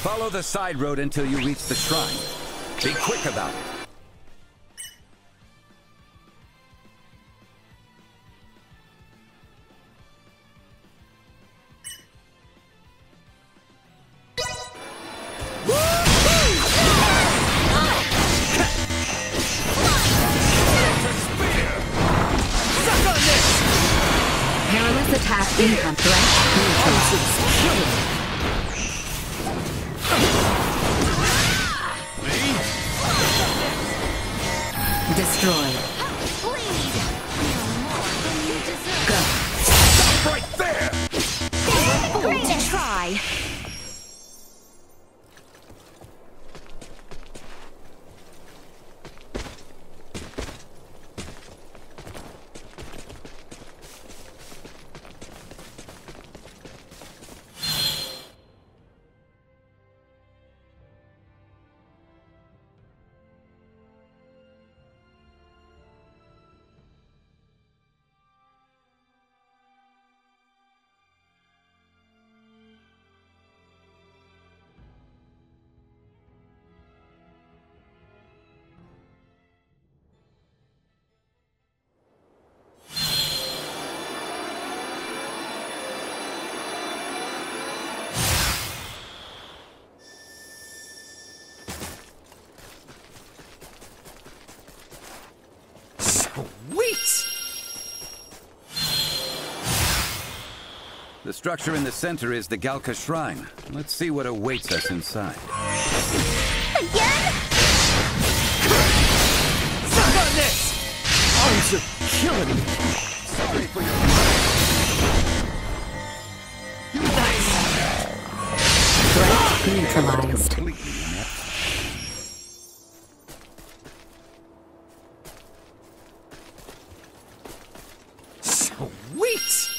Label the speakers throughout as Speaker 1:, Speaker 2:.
Speaker 1: Follow the side road until you reach the shrine. Be quick about it.
Speaker 2: Perilous attack income threat neutralized. Destroyed. Go.
Speaker 1: Stop right there!
Speaker 2: Great to try.
Speaker 1: The structure in the center is the Galka Shrine. Let's see what awaits us inside.
Speaker 2: Again?
Speaker 3: Suck on this! Arms are killing me.
Speaker 1: Sorry for your...
Speaker 2: Threat neutralized.
Speaker 1: Completely inept.
Speaker 3: Sweet!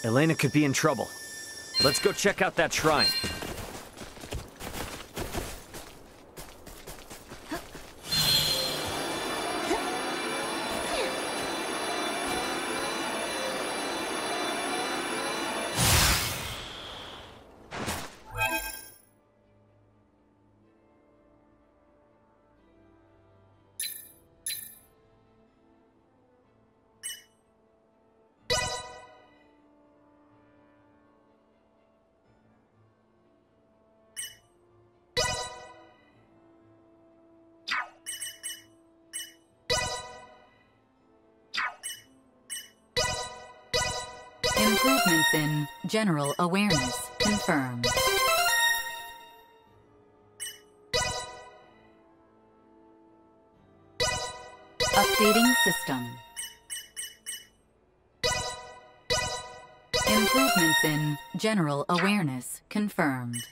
Speaker 3: Elena could be in trouble. Let's go check out that shrine.
Speaker 2: Improvements in general awareness confirmed. Updating system. Improvements in general awareness confirmed.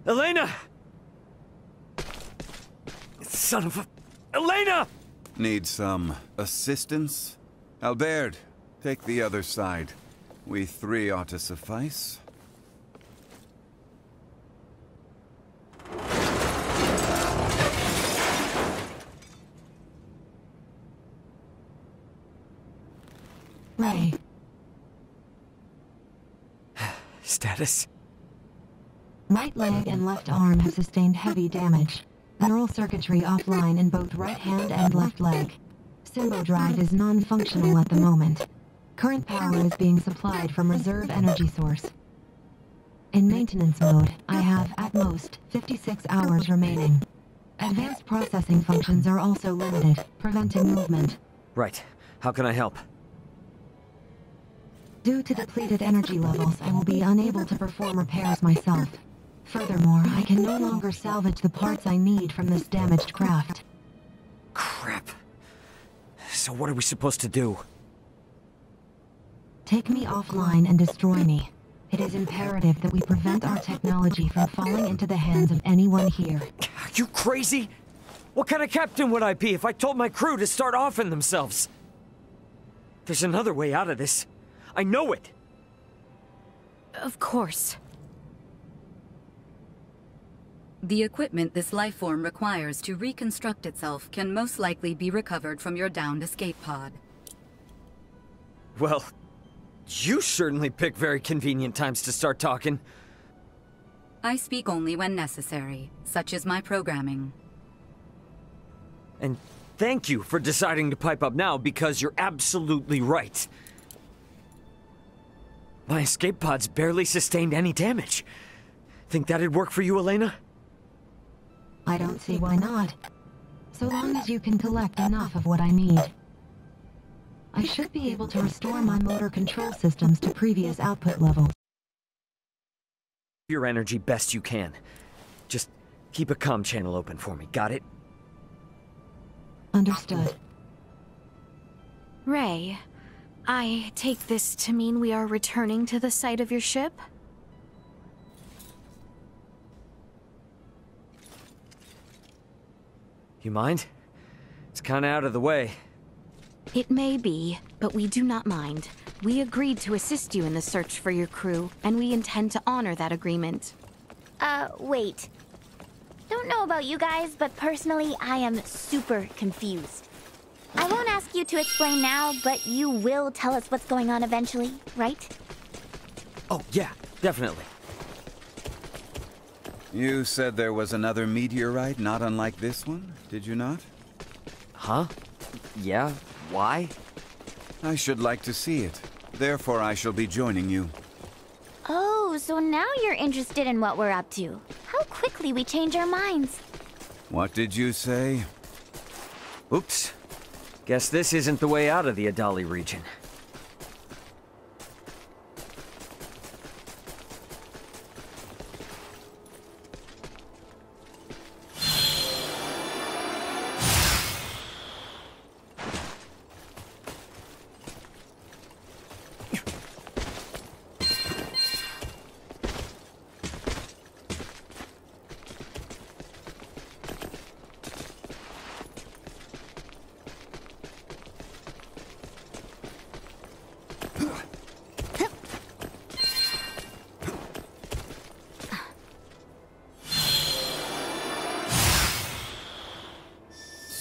Speaker 3: Elena! Son of a... Elena!
Speaker 1: Need some assistance? Albert, take the other side. We three ought to suffice.
Speaker 4: Ray.
Speaker 3: Status?
Speaker 4: Right leg and left arm have sustained heavy damage. Neural circuitry offline in both right hand and left leg. Symbo drive is non-functional at the moment. Current power is being supplied from reserve energy source. In maintenance mode, I have, at most, 56 hours remaining. Advanced processing functions are also limited, preventing movement.
Speaker 3: Right. How can I help?
Speaker 4: Due to depleted energy levels, I will be unable to perform repairs myself. Furthermore, I can no longer salvage the parts I need from this damaged craft.
Speaker 3: Crap. So what are we supposed to do?
Speaker 4: Take me offline and destroy me. It is imperative that we prevent our technology from falling into the hands of anyone here.
Speaker 3: Are you crazy? What kind of captain would I be if I told my crew to start offing themselves? There's another way out of this. I know it!
Speaker 2: Of course. The equipment this life form requires to reconstruct itself can most likely be recovered from your downed escape pod.
Speaker 3: Well, you certainly pick very convenient times to start talking.
Speaker 2: I speak only when necessary, such is my programming.
Speaker 3: And thank you for deciding to pipe up now, because you're absolutely right. My escape pods barely sustained any damage. Think that'd work for you, Elena?
Speaker 4: I don't see why not. So long as you can collect enough of what I need. I should be able to restore my motor control systems to previous output levels.
Speaker 3: Your energy best you can. Just keep a comm channel open for me, got it?
Speaker 4: Understood.
Speaker 5: Ray, I take this to mean we are returning to the site of your ship?
Speaker 3: You mind? It's kinda out of the way.
Speaker 5: It may be, but we do not mind. We agreed to assist you in the search for your crew, and we intend to honor that agreement.
Speaker 6: Wait. Don't know about you guys, but personally, I am super confused. I won't ask you to explain now, but you will tell us what's going on eventually, right?
Speaker 3: Oh, yeah, definitely.
Speaker 1: You said there was another meteorite not unlike this one, did you not?
Speaker 3: Huh? Yeah? Why?
Speaker 1: I should like to see it. Therefore, I shall be joining you.
Speaker 6: Oh, so now you're interested in what we're up to. How quickly we change our minds.
Speaker 1: What did you say?
Speaker 3: Oops. Guess this isn't the way out of the Adali region.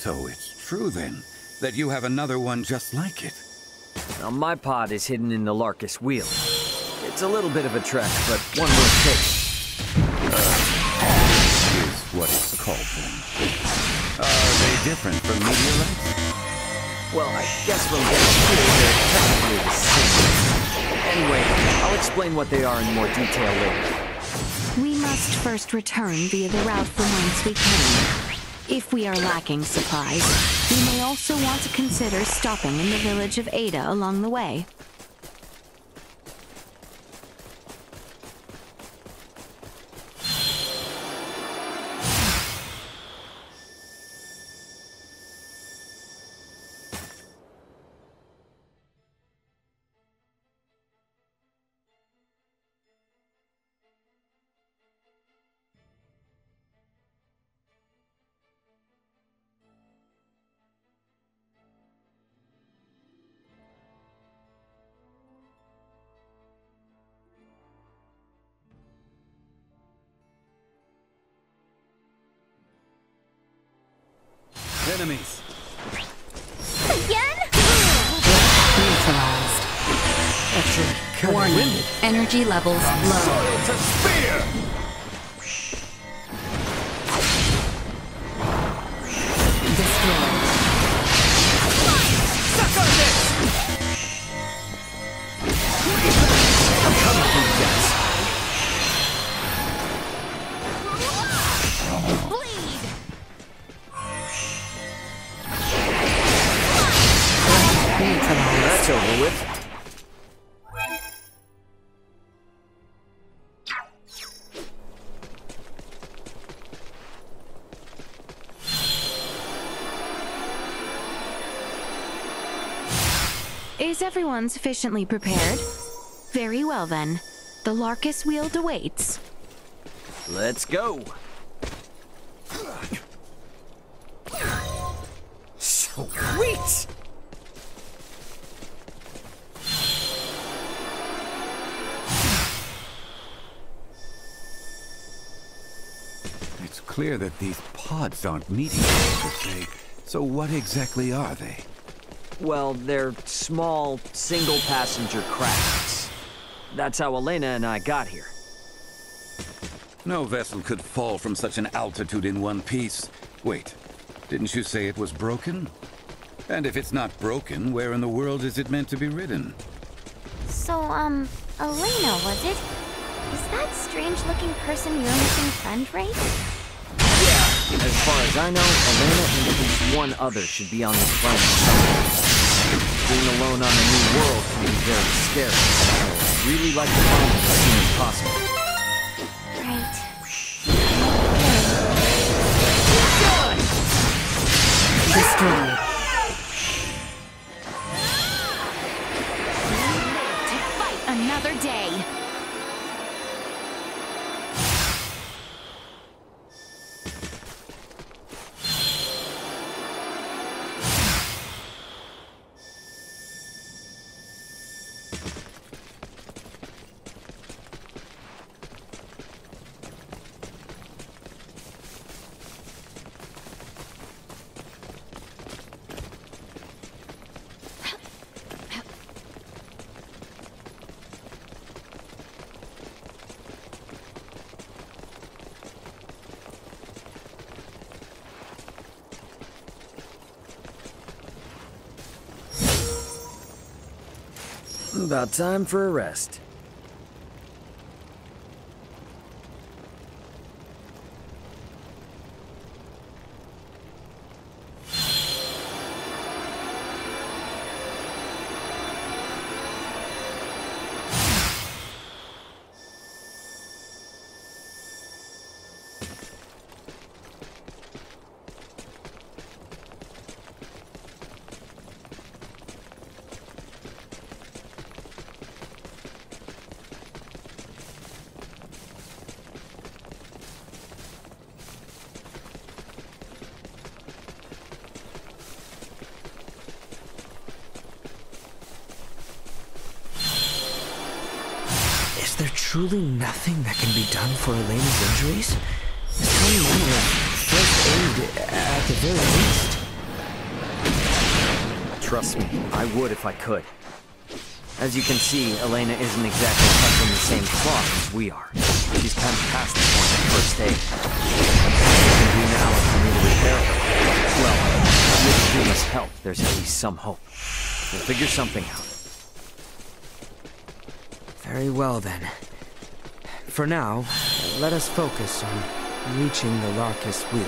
Speaker 1: So it's true then, that you have another one just like it.
Speaker 3: Now, my pod is hidden in the Larkus wheel. It's a little bit of a trek, but one worth taking.
Speaker 1: Is what it's called then. Are they different from meteorites?
Speaker 3: Well, I guess from getting here, they're technically the same. Anyway, I'll explain what they are in more detail later.
Speaker 5: We must first return via the route from whence we came. If we are lacking supplies, we may also want to consider stopping in the village of Ada along the way.
Speaker 1: enemies.
Speaker 6: Again?
Speaker 2: Neutralized.
Speaker 3: Actually, kind of
Speaker 2: Warning.
Speaker 3: winded.
Speaker 2: Energy levels low.
Speaker 1: Soil to spear!
Speaker 2: Destroyed.
Speaker 3: Suck on this! I'm coming for you guys.
Speaker 6: Bleed!
Speaker 2: Neutralized.
Speaker 3: That's over with.
Speaker 5: Is everyone sufficiently prepared? Very well then. The Larkus Wield awaits.
Speaker 3: Let's go. Sweet!
Speaker 1: It's clear that these pods aren't meteors per se. So what exactly are they?
Speaker 3: Well, they're small, single-passenger crafts. That's how Elena and I got here.
Speaker 1: No vessel could fall from such an altitude in one piece. Wait, didn't you say it was broken? And if it's not broken, where in the world is it meant to be ridden?
Speaker 6: So, Elena, was it? Is that strange-looking person your missing friend, right?
Speaker 3: Yeah, as far as I know, Elena and at least one other should be on this planet somewhere. Being alone on a new world can be very scary. I'd really like to find it as soon as possible.
Speaker 6: Right.
Speaker 2: Destroyed.
Speaker 5: To fight another day.
Speaker 3: About time for a rest.
Speaker 7: Is there truly nothing that can be done for Elena's injuries? Some manner of first aid at the very least.
Speaker 3: Trust me, I would if I could. As you can see, Elena isn't exactly cut from the same cloth as we are. She's kind of past the point of first aid. What we can do now is for me to repair her. Well, with Juma's help, there's at least some hope. We'll figure something out.
Speaker 7: Very well then. For now, let us focus on reaching the Larkus Wield.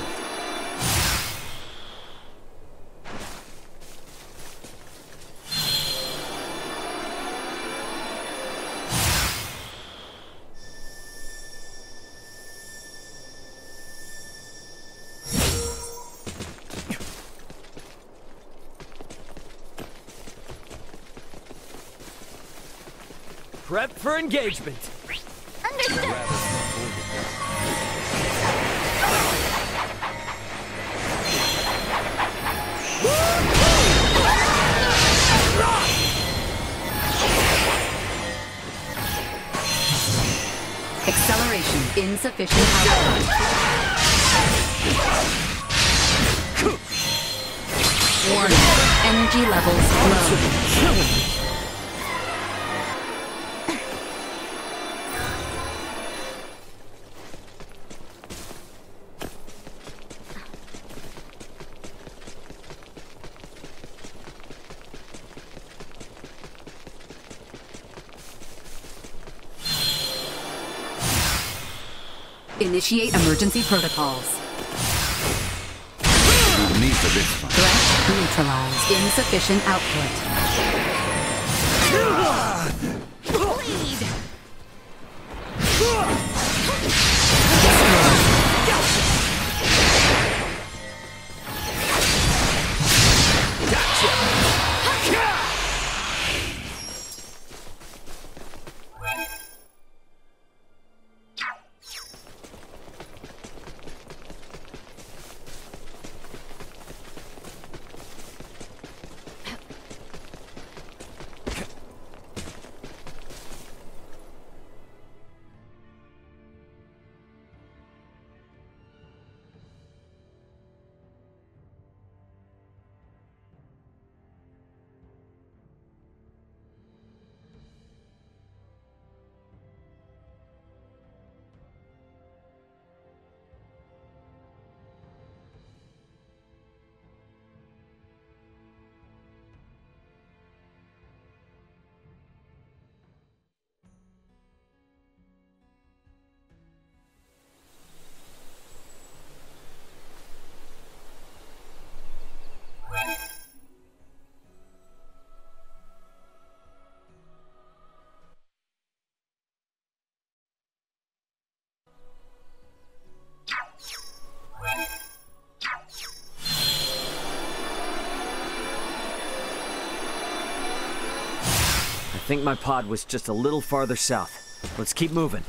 Speaker 3: Prep for engagement.
Speaker 6: Understood.
Speaker 2: Acceleration insufficient output. Warning. Energy levels low. Initiate emergency protocols.
Speaker 1: No need for this fight.
Speaker 2: Threat neutralized. Insufficient output.
Speaker 3: I think my pod was just a little farther south. Let's keep moving.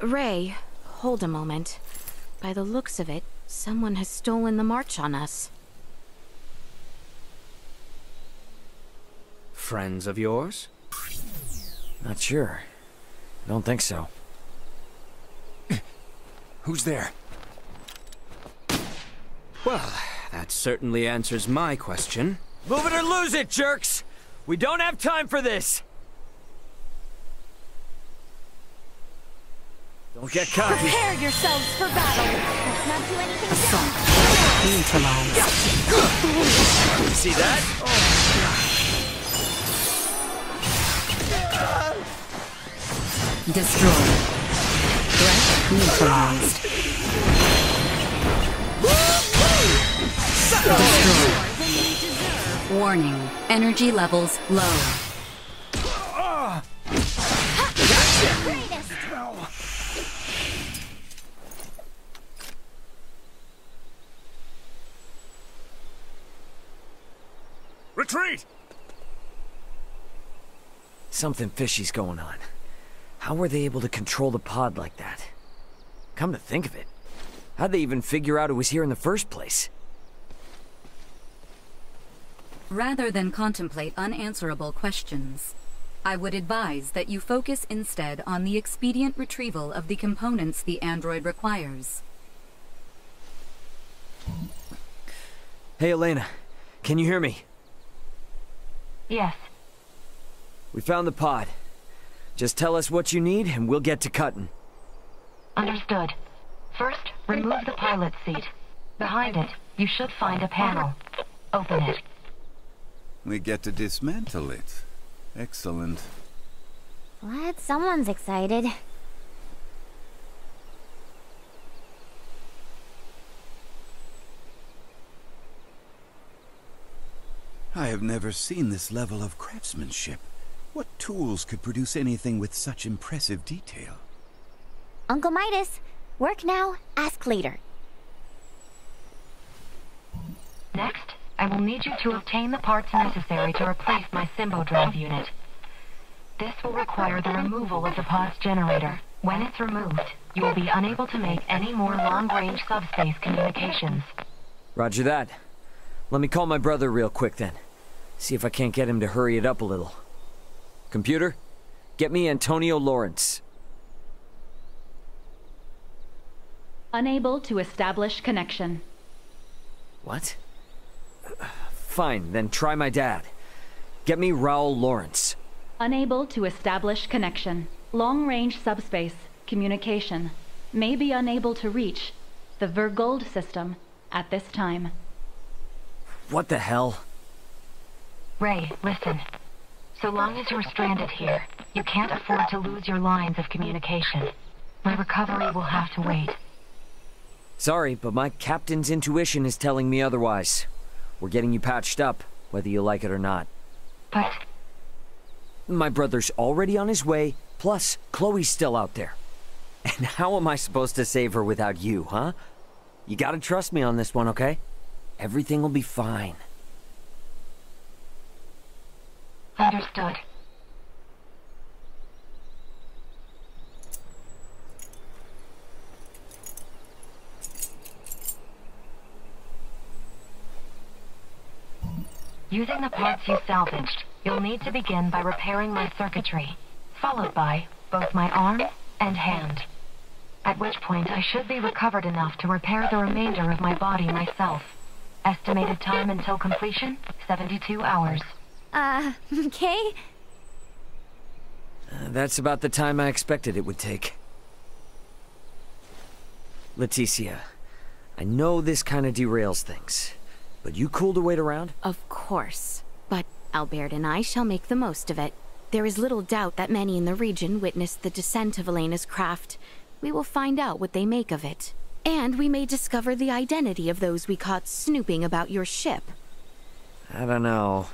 Speaker 5: Ray, hold a moment. By the looks of it, someone has stolen the march on us.
Speaker 7: Friends of yours?
Speaker 3: Not sure. Don't think so.
Speaker 7: Who's there? Well, that certainly answers my question.
Speaker 3: Move it or lose it, jerks! We don't have time for this! Don't get cocky.
Speaker 6: Prepare yourselves for battle. Let's not do anything
Speaker 2: Assault. Neutralized.
Speaker 3: See that?
Speaker 2: Destroyed. Threat neutralized. Destroyed. Warning. Energy levels low.
Speaker 8: Retreat!
Speaker 3: Something fishy's going on. How were they able to control the pod like that? Come to think of it, how'd they even figure out it was here in the first place?
Speaker 2: Rather than contemplate unanswerable questions, I would advise that you focus instead on the expedient retrieval of the components the android requires.
Speaker 3: Hey, Elena, can you hear me?
Speaker 4: Yes.
Speaker 3: We found the pod. Just tell us what you need and we'll get to cutting.
Speaker 4: Understood. First, remove the pilot seat. Behind it, you should find a panel. Open it.
Speaker 1: We get to dismantle it. Excellent.
Speaker 6: Glad someone's excited.
Speaker 1: I have never seen this level of craftsmanship. What tools could produce anything with such impressive detail?
Speaker 6: Uncle Midas, work now, ask later.
Speaker 4: Next, I will need you to obtain the parts necessary to replace my Symbo drive unit. This will require the removal of the pod's generator. When it's removed, you will be unable to make any more long-range subspace communications.
Speaker 3: Roger that. Let me call my brother real quick then. See if I can't get him to hurry it up a little. Computer, get me Antonio Lawrence.
Speaker 2: Unable to establish connection.
Speaker 3: What? Fine, then try my dad. Get me Raul Lawrence.
Speaker 2: Unable to establish connection. Long-range subspace communication. May be unable to reach the Vergold system at this time.
Speaker 3: What the hell?
Speaker 4: Ray, listen. So long as you're stranded here, you can't afford to lose your lines of communication. My recovery will have to wait.
Speaker 3: Sorry, but my captain's intuition is telling me otherwise. We're getting you patched up, whether you like it or not.
Speaker 4: But...
Speaker 3: My brother's already on his way, plus Chloe's still out there. And how am I supposed to save her without you, huh? You gotta trust me on this one, okay? Everything will be fine.
Speaker 4: Understood. Using the parts you salvaged, you'll need to begin by repairing my circuitry, followed by both my arm and hand. At which point I should be recovered enough to repair the remainder of my body myself. Estimated time until completion, 72 hours.
Speaker 6: Okay.
Speaker 3: That's about the time I expected it would take. Leticia, I know this kind of derails things, but you cool to wait around?
Speaker 5: Of course. But Albert and I shall make the most of it. There is little doubt that many in the region witnessed the descent of Elena's craft. We will find out what they make of it. And we may discover the identity of those we caught snooping about your ship.
Speaker 3: I don't know.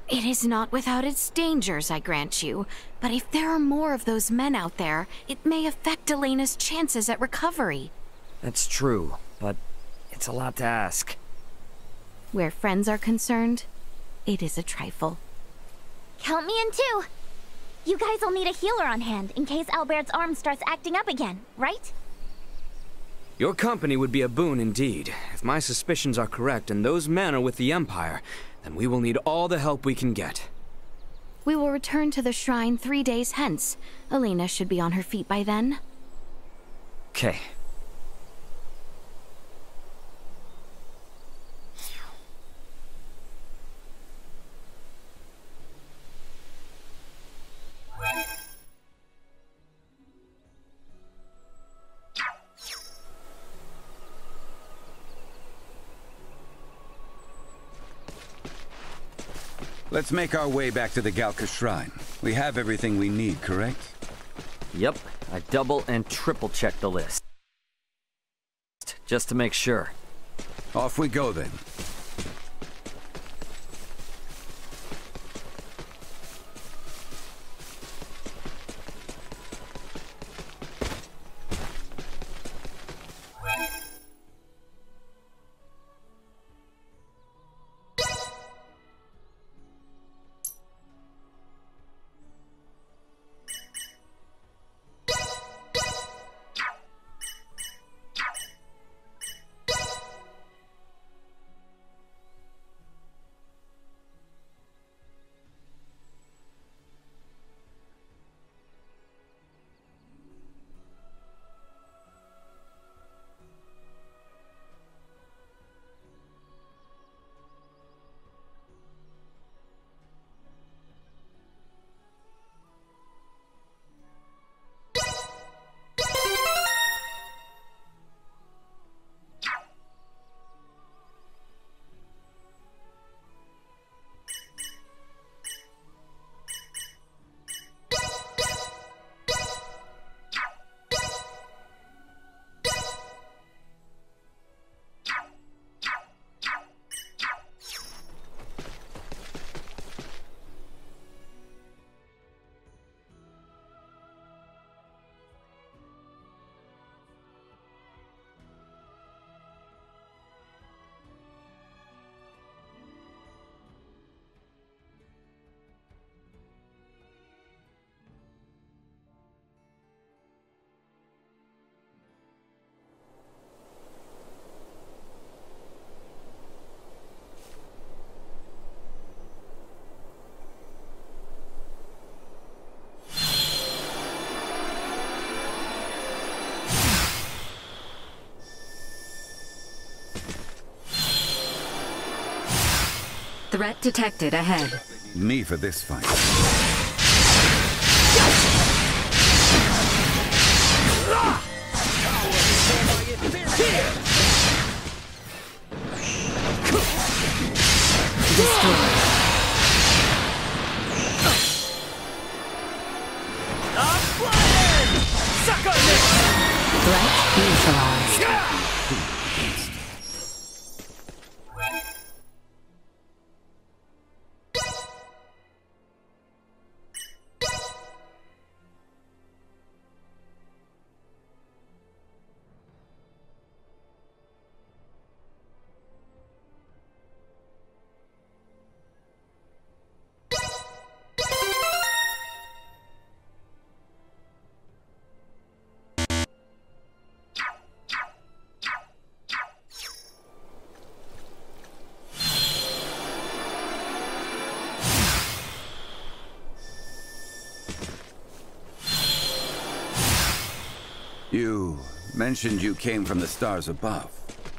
Speaker 5: It is not without its dangers, I grant you. But if there are more of those men out there, it may affect Elena's chances at recovery.
Speaker 3: That's true, but it's a lot to ask.
Speaker 5: Where friends are concerned, it is a trifle.
Speaker 6: Count me in too. You guys will need a healer on hand in case Albert's arm starts acting up again, right?
Speaker 7: Your company would be a boon indeed. If my suspicions are correct and those men are with the Empire, then we will need all the help we can get.
Speaker 5: We will return to the shrine 3 days hence. Elena should be on her feet by then.
Speaker 3: Okay.
Speaker 1: Let's make our way back to the Galka Shrine. We have everything we need, correct?
Speaker 3: Yep, I double and triple checked the list. Just to make sure.
Speaker 1: Off we go then.
Speaker 2: Threat detected ahead.
Speaker 1: Me for this fight.
Speaker 2: Destroyed. Threat neutralized.
Speaker 1: You mentioned you came from the stars above.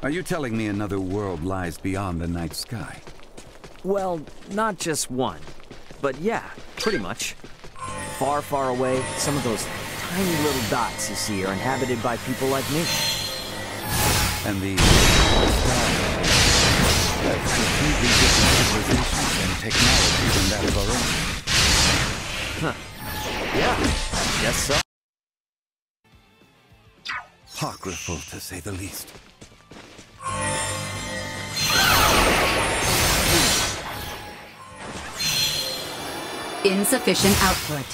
Speaker 1: Are you telling me another world lies beyond the night sky?
Speaker 3: Well, not just one. But yeah, pretty much. Far, far away, some of those tiny little dots you see are inhabited by people like me.
Speaker 1: And the stars have completely different civilizations and technology than that of our own.
Speaker 3: Huh. Yeah, guess so.
Speaker 1: Apocryphal, to say the least.
Speaker 2: Insufficient output.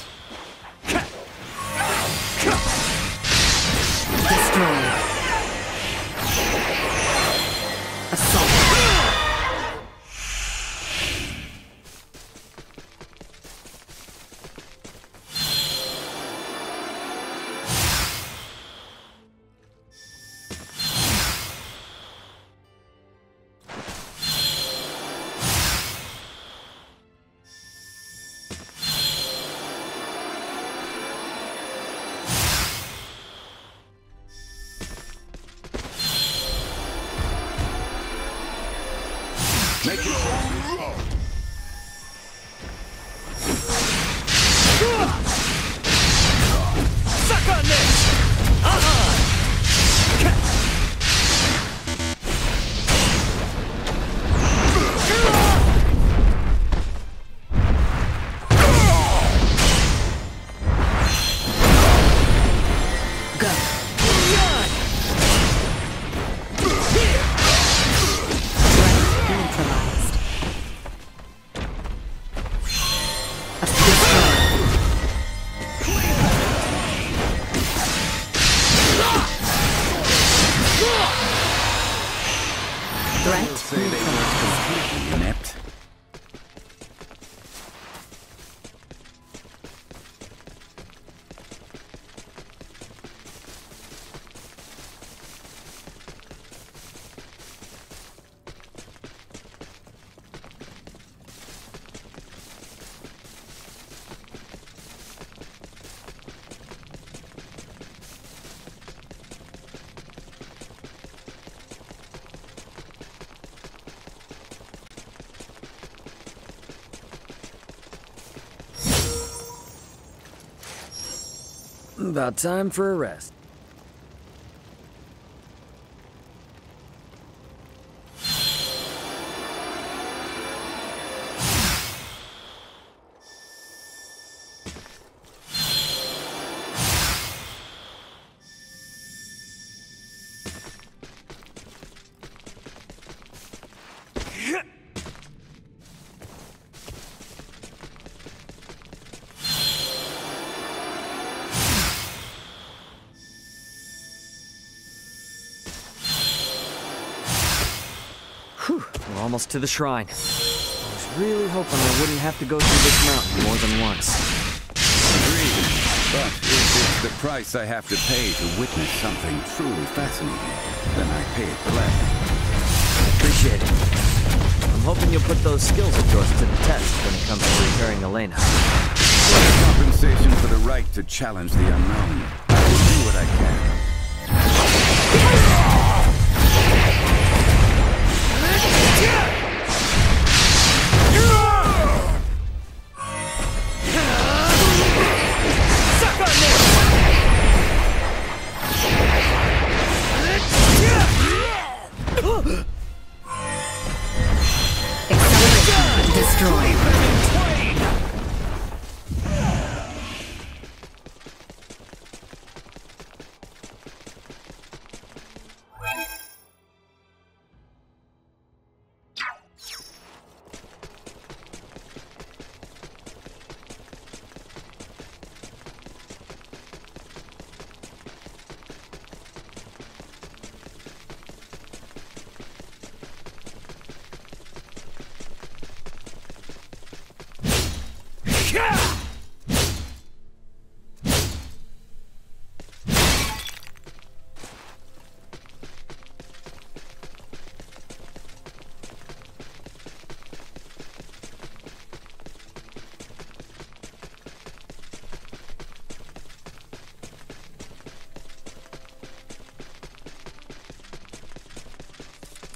Speaker 2: Destroyed. Assault.
Speaker 1: Make it.
Speaker 7: Suck on this!
Speaker 2: Threat
Speaker 1: Say they weren't completely inept.
Speaker 3: About time for a rest. Whew, we're almost to the shrine. I was really hoping I wouldn't have to go through this mountain more than once.
Speaker 1: Agreed. But if it's the price I have to pay to witness something truly fascinating, then I pay it gladly.
Speaker 3: I appreciate it. I'm hoping you'll put those skills of yours to the test when it comes to repairing Elena.
Speaker 1: As compensation for the right to challenge the unknown, I will do what I can.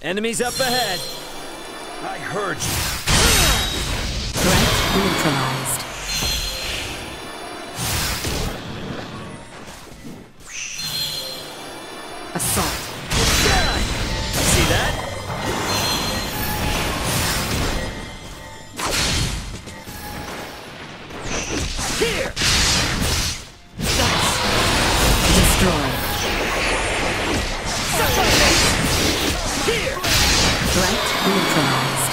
Speaker 3: Enemies up ahead!
Speaker 1: I heard you.
Speaker 2: Threat neutralized. Assault.
Speaker 3: See that? Here!
Speaker 2: Destroy.
Speaker 3: Here!
Speaker 2: Threat neutralized.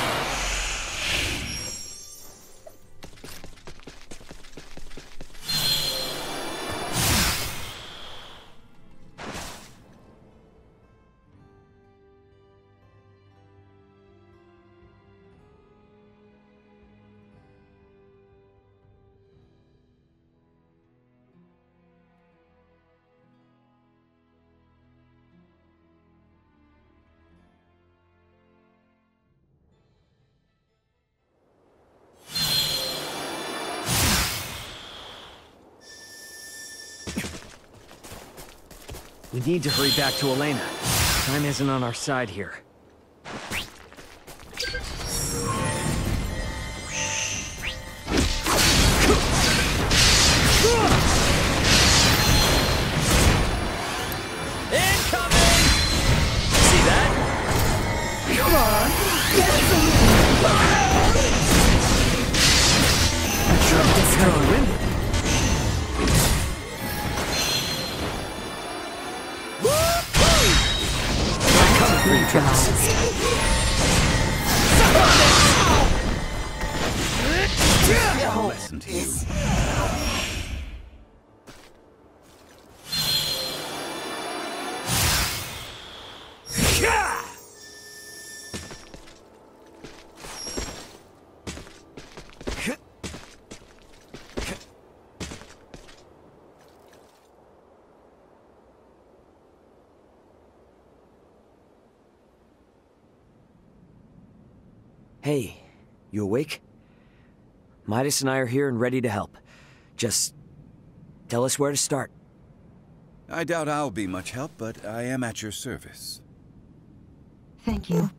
Speaker 3: We need to hurry back to Elena. Time isn't on our side here. Incoming! See that? Come on! Destroy.
Speaker 1: I'll listen to you.
Speaker 3: Hey, you awake? Midas and I are here and ready to help. Just tell us where to start.
Speaker 1: I doubt I'll be much help, but I am at your service.
Speaker 4: Thank you.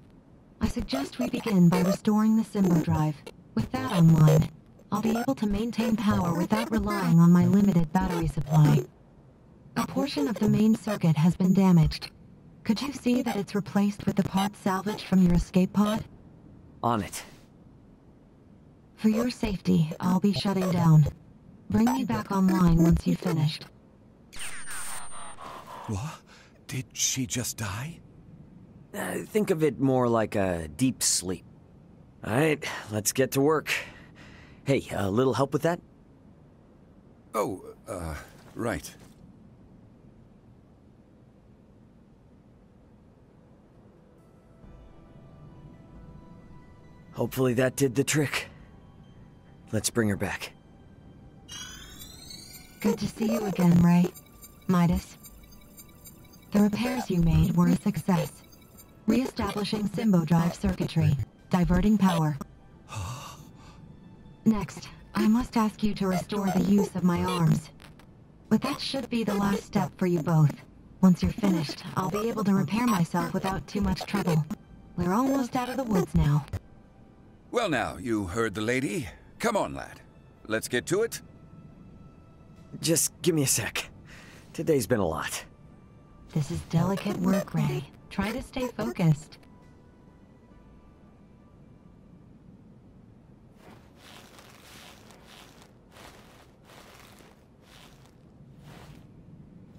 Speaker 4: I suggest we begin by restoring the Symbo Drive. With that online, I'll be able to maintain power without relying on my limited battery supply. A portion of the main circuit has been damaged. Could you see that it's replaced with the parts salvaged from your escape pod?
Speaker 3: On it.
Speaker 4: For your safety, I'll be shutting down. Bring me back online once you've finished.
Speaker 1: What? Did she just die?
Speaker 3: Think of it more like a deep sleep. Alright, let's get to work. Hey, a little help with that?
Speaker 1: Oh, right.
Speaker 3: Hopefully that did the trick. Let's bring her back.
Speaker 4: Good to see you again, Ray. Midas. The repairs you made were a success. Re-establishing Symbo Drive circuitry, diverting power. Next, I must ask you to restore the use of my arms. But that should be the last step for you both. Once you're finished, I'll be able to repair myself without too much trouble. We're almost out of the woods now.
Speaker 1: Well now, you heard the lady. Come on, lad. Let's get to it.
Speaker 3: Just give me a sec. Today's been a lot.
Speaker 4: This is delicate work, Ray. Try to stay focused.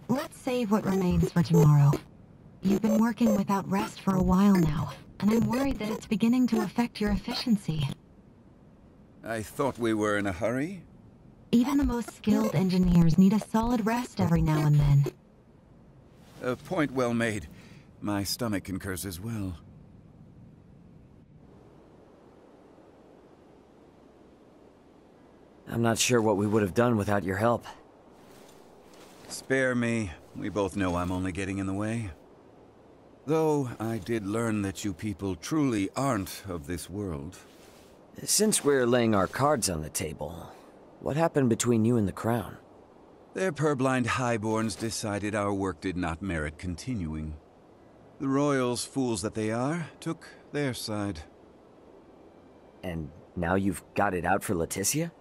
Speaker 4: Let's save what remains for tomorrow. You've been working without rest for a while now, and I'm worried that it's beginning to affect your efficiency.
Speaker 1: I thought we were in a hurry.
Speaker 4: Even the most skilled engineers need a solid rest every now and then.
Speaker 1: A point well made. My stomach concurs as well.
Speaker 3: I'm not sure what we would have done without your help.
Speaker 1: Spare me. We both know I'm only getting in the way. Though I did learn that you people truly aren't of this world.
Speaker 3: Since we're laying our cards on the table, what happened between you and the Crown?
Speaker 1: Their purblind highborns decided our work did not merit continuing. The royals, fools that they are, took their side.
Speaker 3: And now you've got it out for Leticia?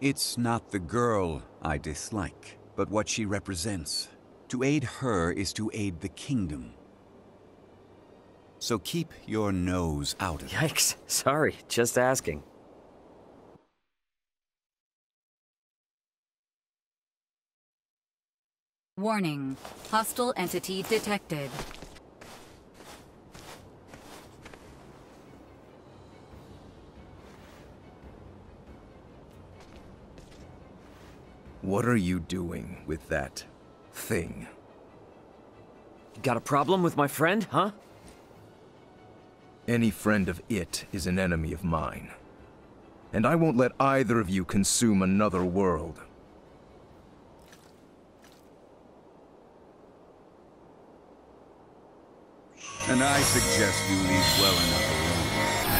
Speaker 1: It's not the girl I dislike, but what she represents. To aid her is to aid the kingdom. So keep your nose out of it.
Speaker 3: Yikes. Sorry, just asking.
Speaker 2: Warning. Hostile entity detected.
Speaker 9: What are you doing with that thing?
Speaker 3: Got a problem with my friend, huh?
Speaker 9: Any friend of it is an enemy of mine. And I won't let either of you consume another world.
Speaker 1: And I suggest you leave well enough alone.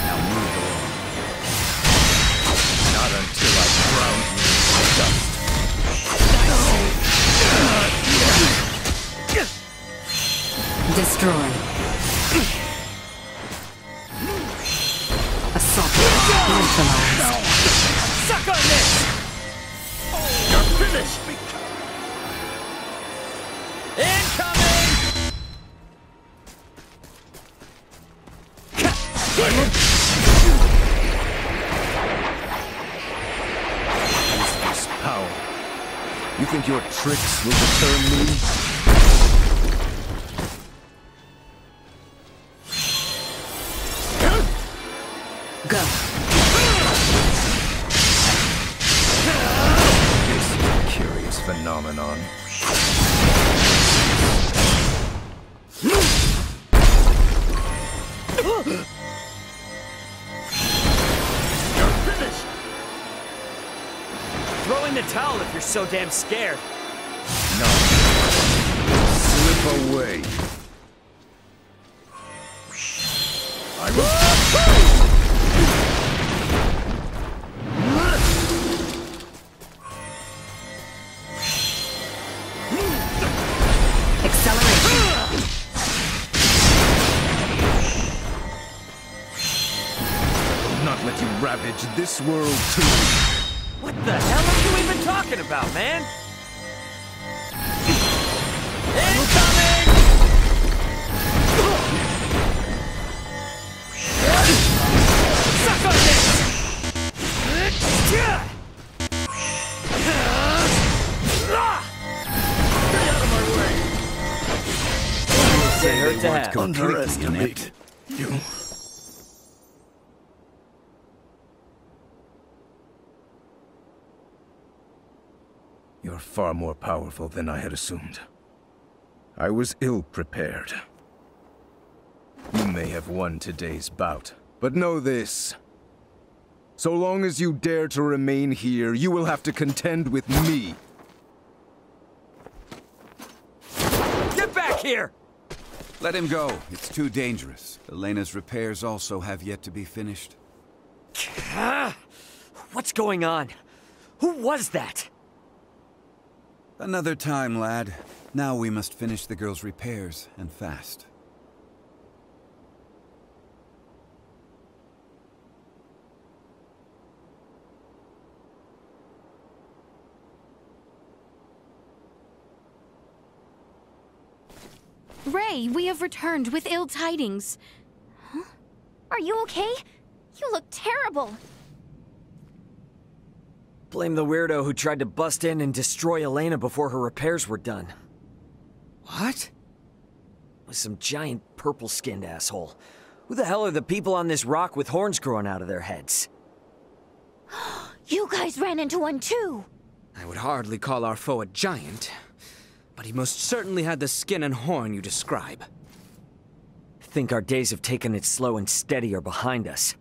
Speaker 1: Now move along.
Speaker 9: Not until I drown you in dust.
Speaker 2: Destroy. Assault. Neutralized.
Speaker 3: Suck on this!
Speaker 8: You're finished!
Speaker 3: Incoming!
Speaker 9: Useless power. You think your tricks will deter me?
Speaker 2: Go.
Speaker 9: This is a curious phenomenon.
Speaker 3: Throw in the towel if you're so damn scared.
Speaker 9: No. Slip away. I will... not let you ravage this world too.
Speaker 3: What the hell are you even talking about, man? Incoming! Suck on this!
Speaker 8: Get out of my way!
Speaker 3: Say hurt to have.
Speaker 9: Underestimate you. You're far more powerful than I had assumed. I was ill-prepared. You may have won today's bout, but know this. So long as you dare to remain here, you will have to contend with me.
Speaker 3: Get back here!
Speaker 1: Let him go. It's too dangerous. Elena's repairs also have yet to be finished.
Speaker 3: What's going on? Who was that?
Speaker 1: Another time, lad. Now we must finish the girl's repairs, and fast.
Speaker 5: Ray, we have returned with ill tidings.
Speaker 6: Huh? Are you okay? You look terrible.
Speaker 3: Blame the weirdo who tried to bust in and destroy Elena before her repairs were done. What? Was some giant purple-skinned asshole. Who the hell are the people on this rock with horns growing out of their heads?
Speaker 6: You guys ran into one too.
Speaker 7: I would hardly call our foe a giant, but he most certainly had the skin and horn you describe.
Speaker 3: I think our days of taking it slow and steady are behind us.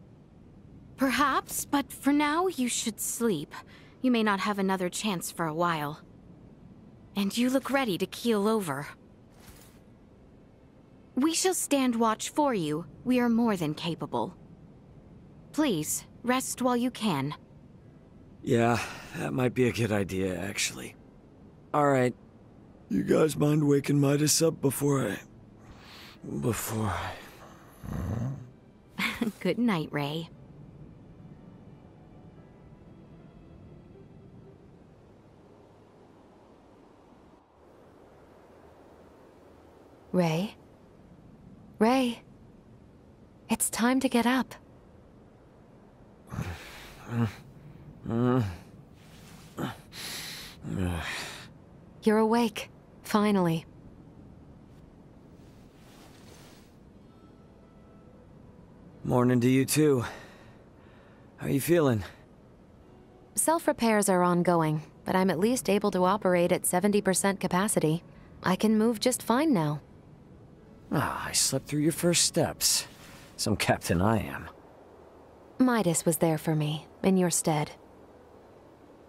Speaker 5: Perhaps, but for now you should sleep. You may not have another chance for a while. And you look ready to keel over. We shall stand watch for you. We are more than capable. Please, rest while you can.
Speaker 3: Yeah, that might be a good idea, actually. All right.
Speaker 7: You guys mind waking Midas up before I...
Speaker 5: Good night, Ray. Ray? Ray? It's time to get up. You're awake, finally.
Speaker 3: Morning to you too. How you feeling?
Speaker 5: Self-repairs are ongoing, but I'm at least able to operate at 70% capacity. I can move just fine now.
Speaker 3: Ah, I slept through your first steps. Some captain I am.
Speaker 5: Midas was there for me, in your stead.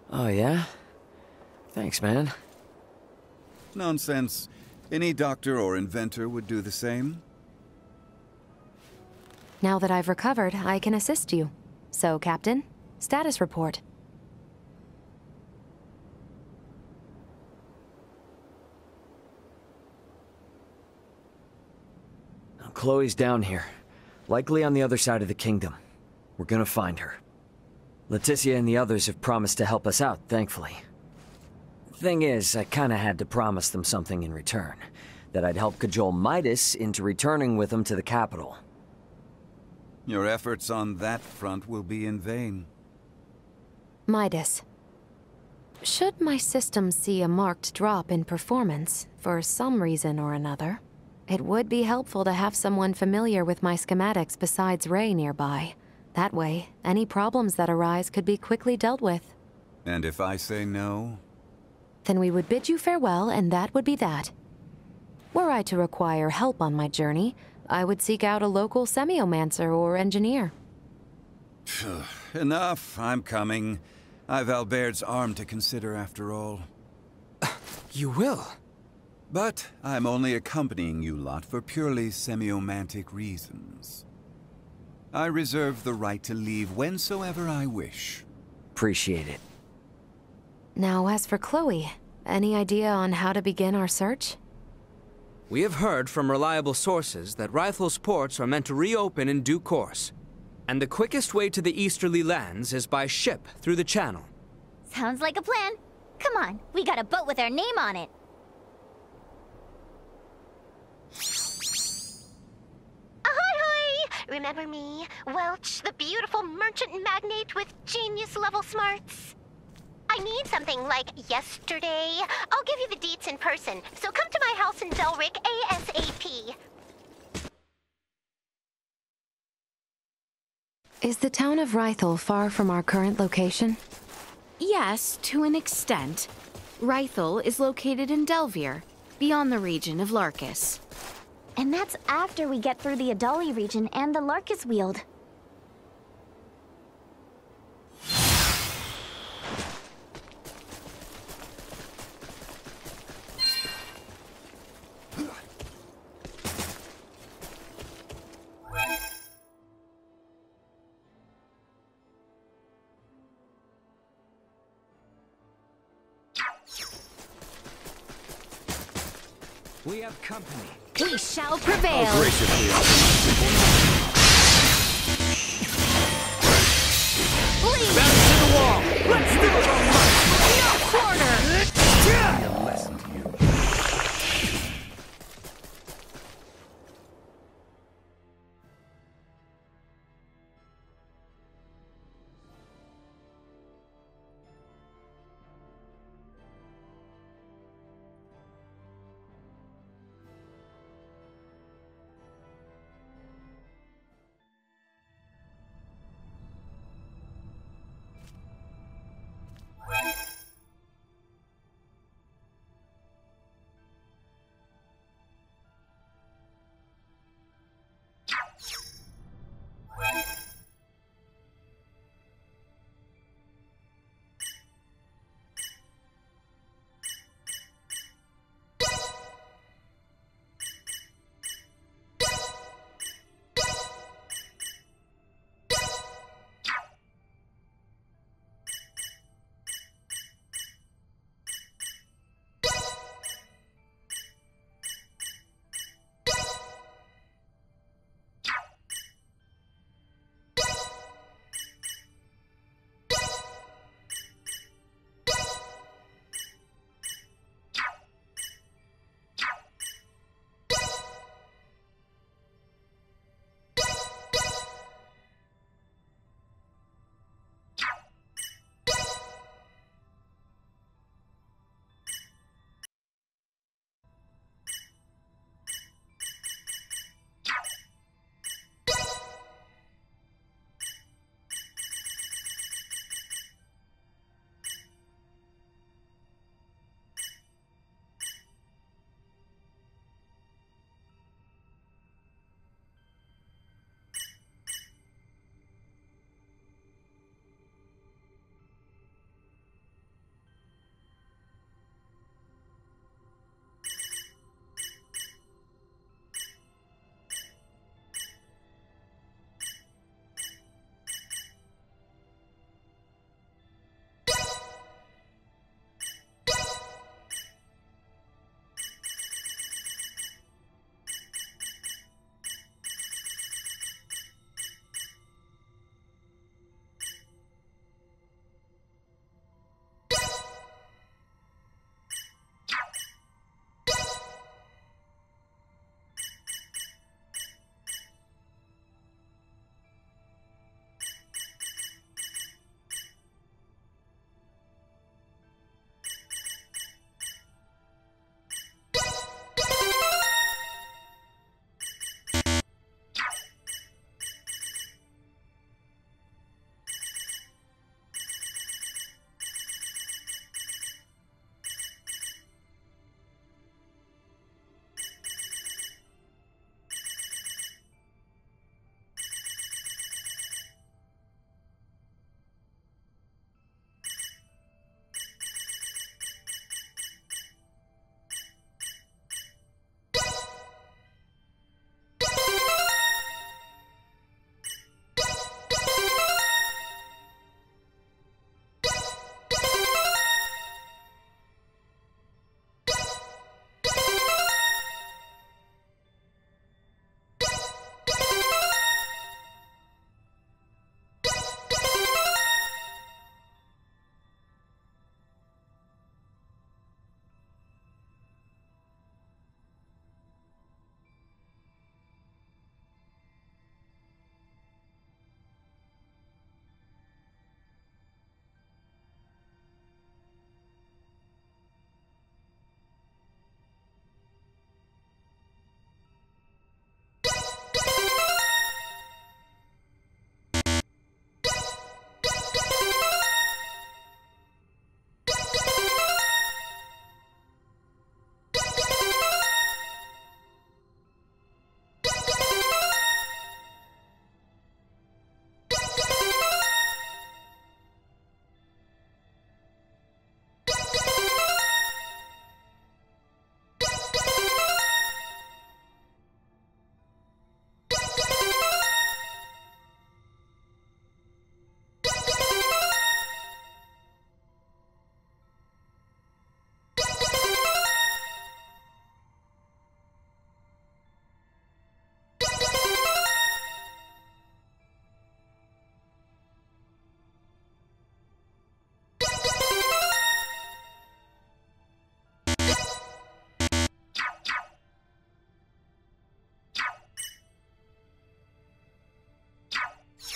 Speaker 3: Oh yeah? Thanks, man.
Speaker 1: Nonsense. Any doctor or inventor would do the same.
Speaker 5: Now that I've recovered, I can assist you. So, Captain, status report.
Speaker 3: Chloe's down here. Likely on the other side of the kingdom. We're gonna find her. Leticia and the others have promised to help us out, thankfully. Thing is, I kinda had to promise them something in return. That I'd help cajole Midas into returning with them to the capital.
Speaker 1: Your efforts on that front will be in vain.
Speaker 5: Midas. Should my system see a marked drop in performance, for some reason or another, it would be helpful to have someone familiar with my schematics besides Ray nearby. That way, any problems that arise could be quickly dealt with.
Speaker 1: And if I say no?
Speaker 5: Then we would bid you farewell, and that would be that. Were I to require help on my journey, I would seek out a local semiomancer or engineer.
Speaker 1: Enough, I'm coming. I've Albaird's arm to consider after all.
Speaker 7: You will?
Speaker 1: But I'm only accompanying you lot for purely semiomantic reasons. I reserve the right to leave whensoever I wish.
Speaker 3: Appreciate it.
Speaker 5: Now, as for Chloe, any idea on how to begin our search?
Speaker 10: We have heard from reliable sources that Rythel's ports are meant to reopen in due course. And the quickest way to the easterly lands is by ship through the channel.
Speaker 6: Sounds like a plan. Come on, we got a boat with our name on it.
Speaker 11: Ahoy! Remember me, Welch, the beautiful merchant magnate with genius-level smarts? I need something like yesterday. I'll give you the deets in person, so come to my house in Delric ASAP.
Speaker 5: Is the town of Rythel far from our current location? Yes, to an extent. Rythel is located in Delvier, beyond the region of Larkus.
Speaker 6: And that's after we get through the Adali region and the Larkus Weald.
Speaker 10: We have company.
Speaker 5: We shall prevail!
Speaker 1: Oh, graciously,
Speaker 5: Please!
Speaker 10: Back to the wall! Let's do it!
Speaker 5: No quarter!
Speaker 1: a lesson to you.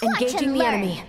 Speaker 5: Engaging the enemy.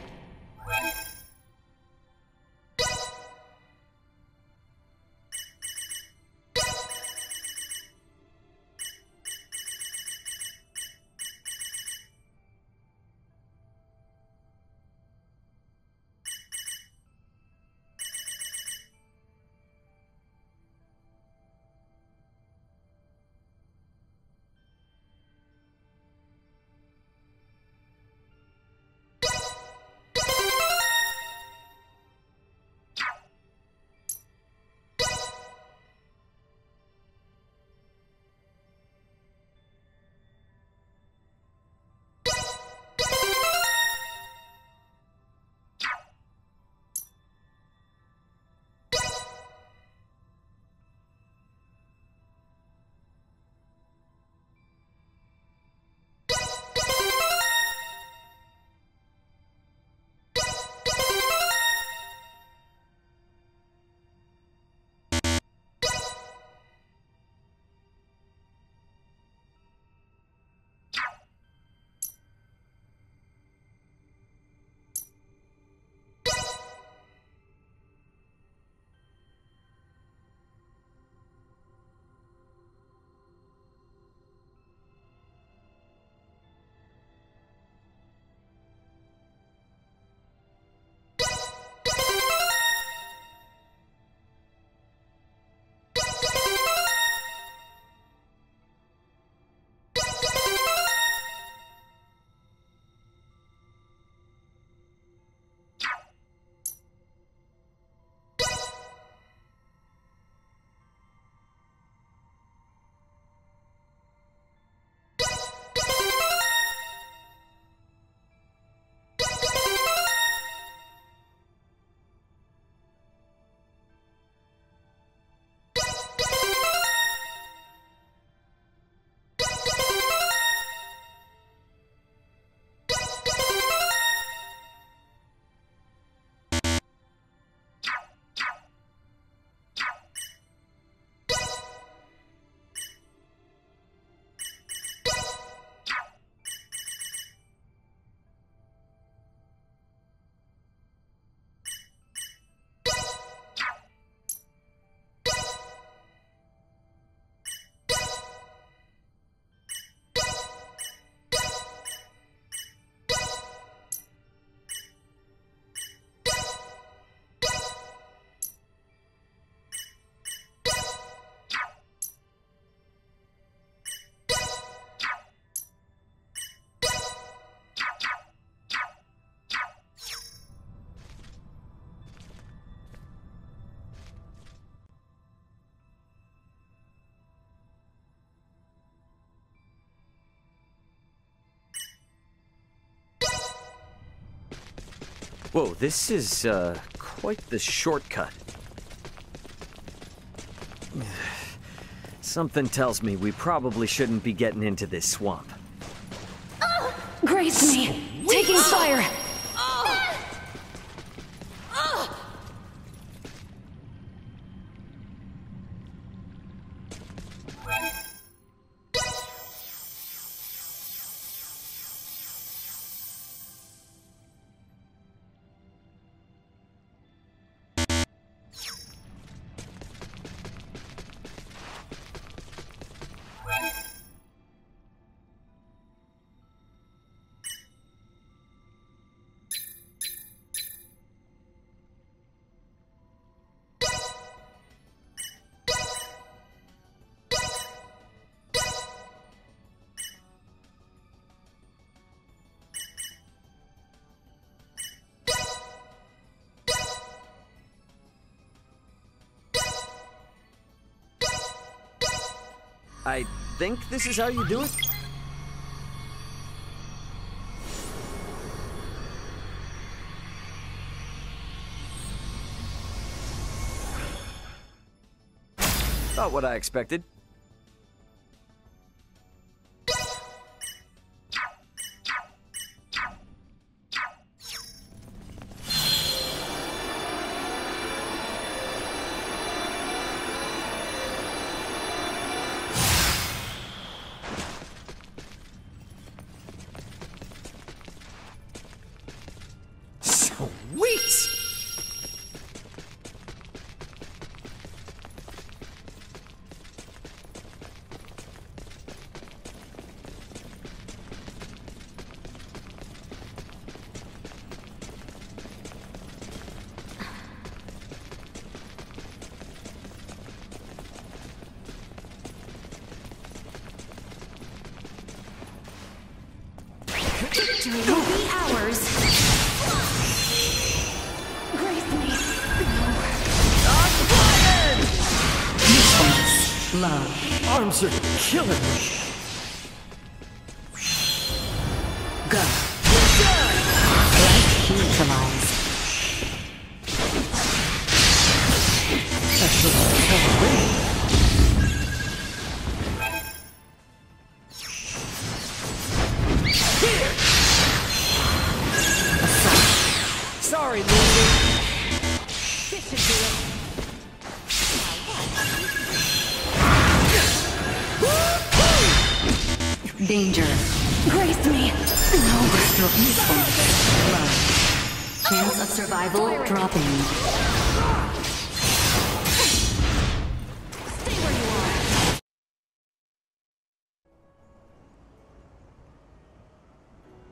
Speaker 3: Whoa, this is, quite the shortcut. Something tells me we probably shouldn't be getting into this swamp.
Speaker 5: Graze me! Taking fire!
Speaker 3: I think this is how you do it? Not what I expected.
Speaker 5: Victory will be ours. Grace me.
Speaker 2: Love.
Speaker 7: Arms are killing me.
Speaker 2: Go. Light neutralized.
Speaker 7: That's what I'm telling. Sorry, Lucy.
Speaker 5: This should do it.
Speaker 2: Danger.
Speaker 5: Grace me.
Speaker 2: No usefulness. Love. Chance of survival dropping.
Speaker 5: Stay where you are.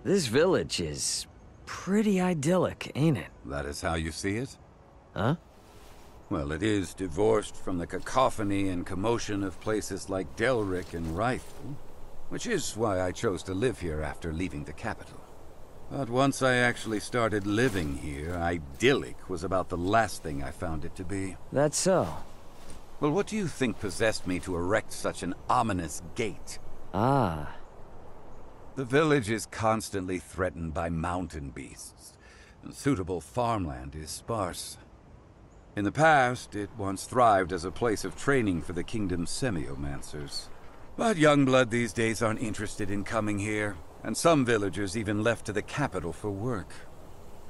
Speaker 3: This village is pretty idyllic, ain't it?
Speaker 1: That is how you see it?
Speaker 3: Huh?
Speaker 1: Well, it is divorced from the cacophony and commotion of places like Delric and Rifle, which is why I chose to live here after leaving the capital. But once I actually started living here, idyllic was about the last thing I found it to be.
Speaker 3: That's so.
Speaker 1: Well, what do you think possessed me to erect such an ominous gate?
Speaker 3: Ah.
Speaker 1: The village is constantly threatened by mountain beasts, and suitable farmland is sparse. In the past, it once thrived as a place of training for the kingdom's semiomancers. But young blood these days aren't interested in coming here, and some villagers even left to the capital for work.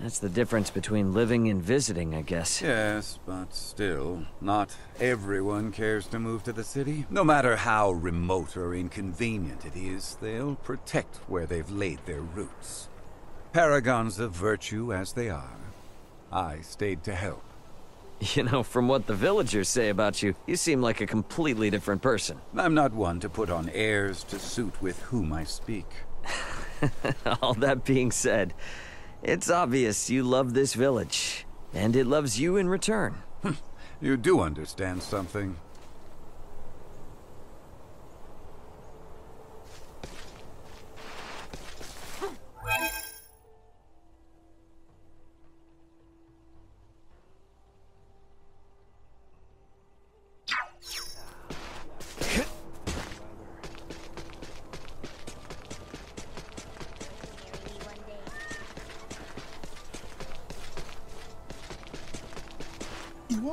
Speaker 3: That's the difference between living and visiting, I guess.
Speaker 1: Yes, but still, not everyone cares to move to the city. No matter how remote or inconvenient it is, they'll protect where they've laid their roots. Paragons of virtue as they are, I stayed to help.
Speaker 3: You know, from what the villagers say about you, you seem like a completely different person.
Speaker 1: I'm not one to put on airs to suit with whom I speak.
Speaker 3: All that being said, it's obvious you love this village, and it loves you in return.
Speaker 1: You do understand something.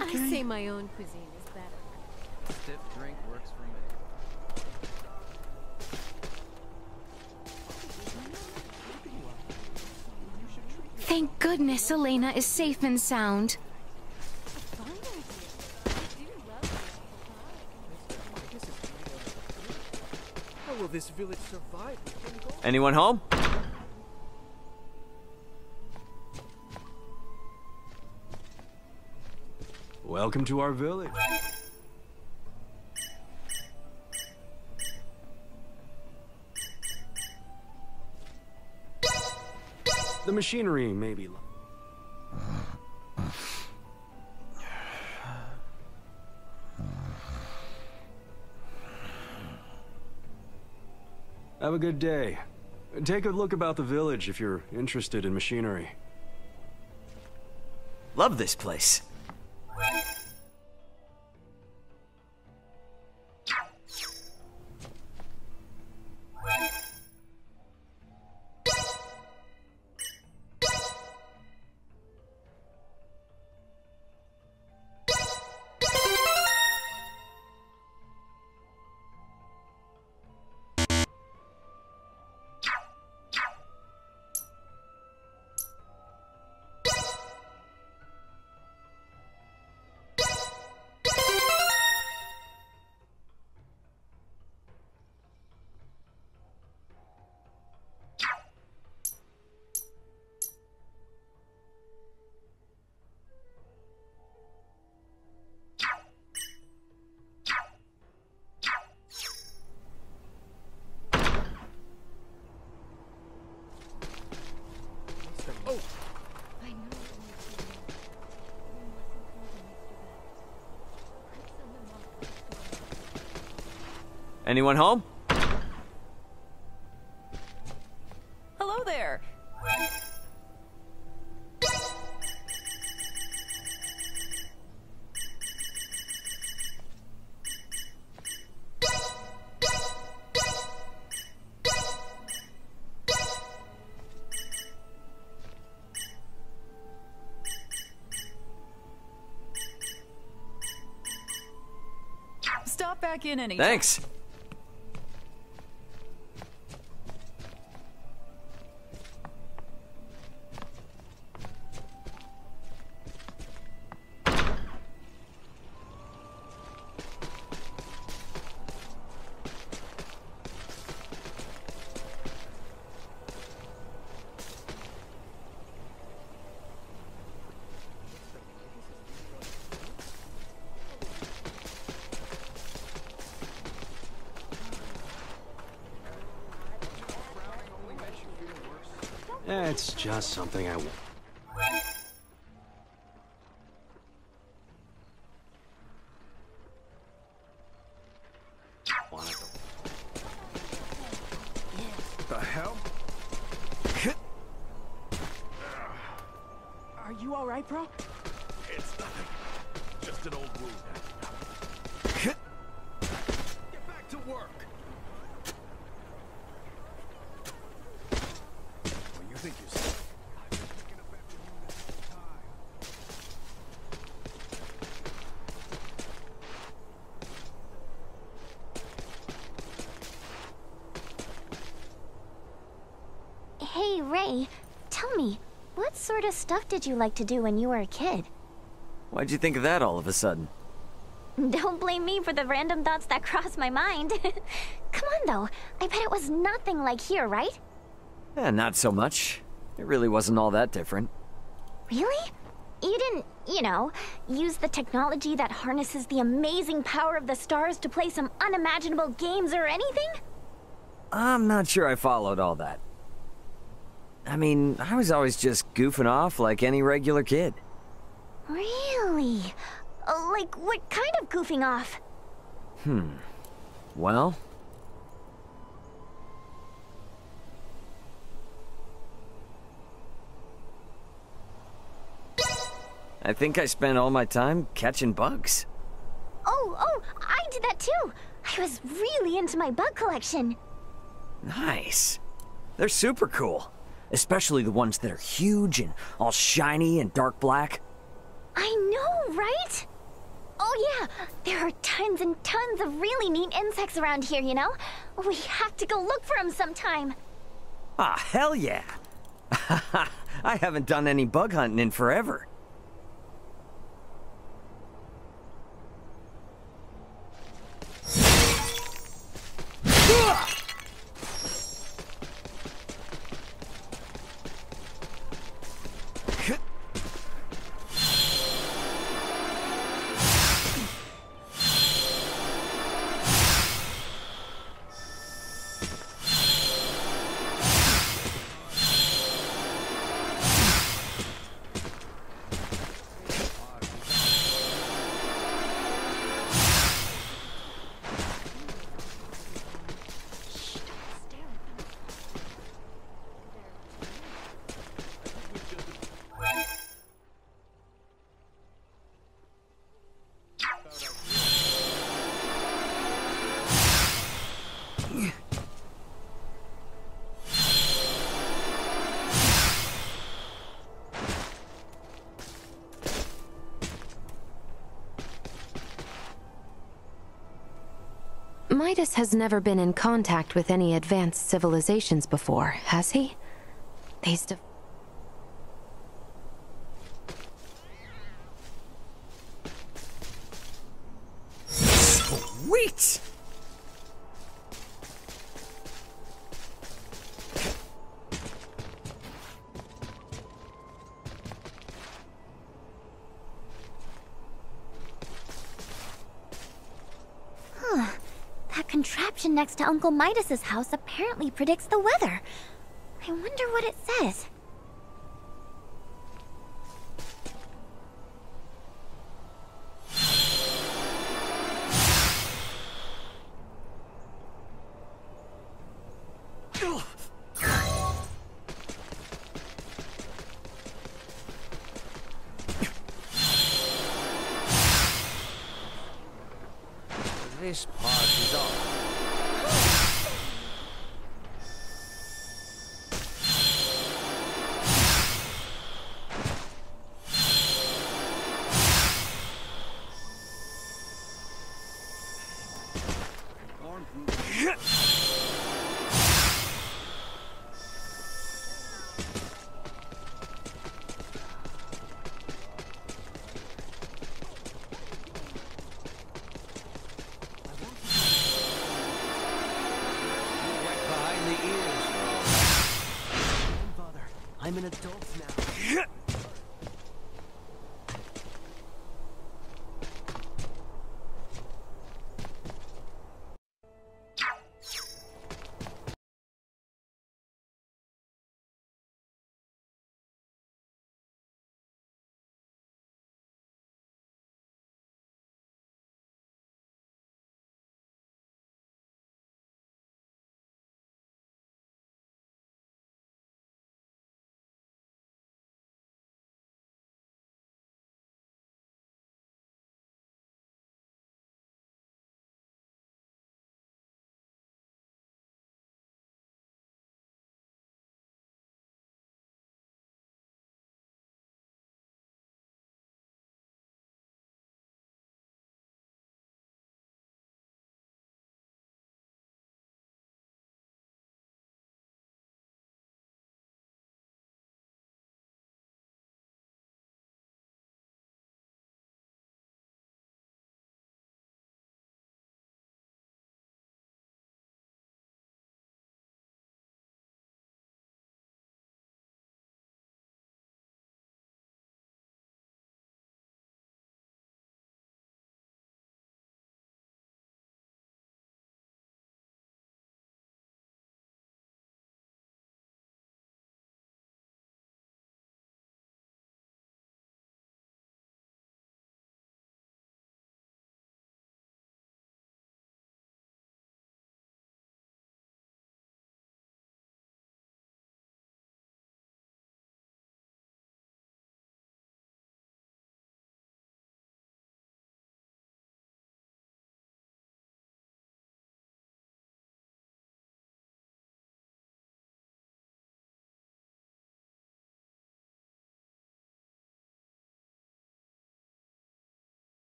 Speaker 12: I say my own cuisine is better.
Speaker 13: Stiff drink works for me.
Speaker 5: Thank goodness Elena is safe and sound.
Speaker 13: How will this village survive?
Speaker 3: Anyone home?
Speaker 14: Welcome to our village. The machinery may be low. Have a good day. Take a look about the village if you're interested in machinery.
Speaker 3: Love this place. Anyone home?
Speaker 12: Hello
Speaker 15: back in any
Speaker 3: Thanks.
Speaker 14: It's just something I...
Speaker 9: The hell?
Speaker 15: Are you alright, bro?
Speaker 8: It's nothing. Just an old wound.
Speaker 9: Get back to work. Well, you think you're safe.
Speaker 6: Hey, Ray, tell me, what sort of stuff did you like to do when you were a kid?
Speaker 3: Why'd you think of that all of a sudden?
Speaker 6: Don't blame me for the random thoughts that crossed my mind. Come on, though. I bet it was nothing like here, right?
Speaker 3: Not so much. It really wasn't all that different.
Speaker 6: Really? You didn't, use the technology that harnesses the amazing power of the stars to play some unimaginable games or anything?
Speaker 3: I'm not sure I followed all that. I mean, I was always just goofing off like any regular kid.
Speaker 6: Really? Like, what kind of goofing off?
Speaker 3: Well... I think I spent all my time catching bugs.
Speaker 6: Oh, I did that too. I was really into my bug collection.
Speaker 3: Nice. They're super cool. Especially the ones that are huge and all shiny and dark black.
Speaker 6: I know, right? Oh yeah, there are tons and tons of really neat insects around here, We have to go look for them sometime.
Speaker 3: Ah, hell yeah. I haven't done any bug hunting in forever.
Speaker 16: Midas has never been in contact with any advanced civilizations before, has he? These
Speaker 3: Sweet!
Speaker 6: That contraption next to Uncle Midas's house apparently predicts the weather. I wonder what it says.
Speaker 10: This part is off.
Speaker 7: I'm an adult now.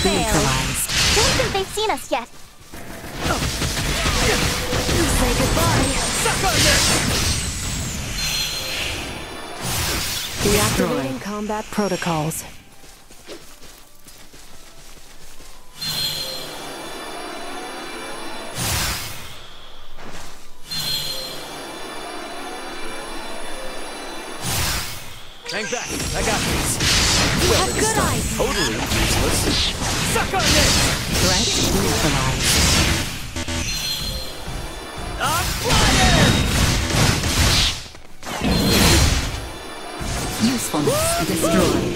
Speaker 2: neutralized.
Speaker 6: Don't think they've seen us yet.
Speaker 5: Say goodbye.
Speaker 10: Suck on this!
Speaker 16: Deactivating combat protocols.
Speaker 10: Hang back, I got this.
Speaker 5: You have good eyes.
Speaker 10: Totally useless. Suck on this!
Speaker 2: Threat neutralized.
Speaker 10: I'm flying!
Speaker 2: Usefulness destroyed.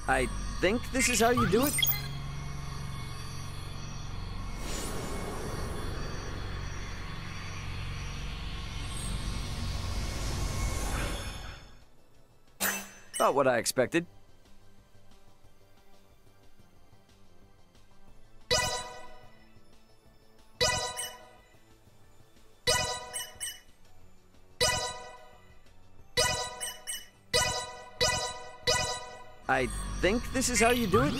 Speaker 3: I think this is how you do it? About what I expected. I think this is how you do it?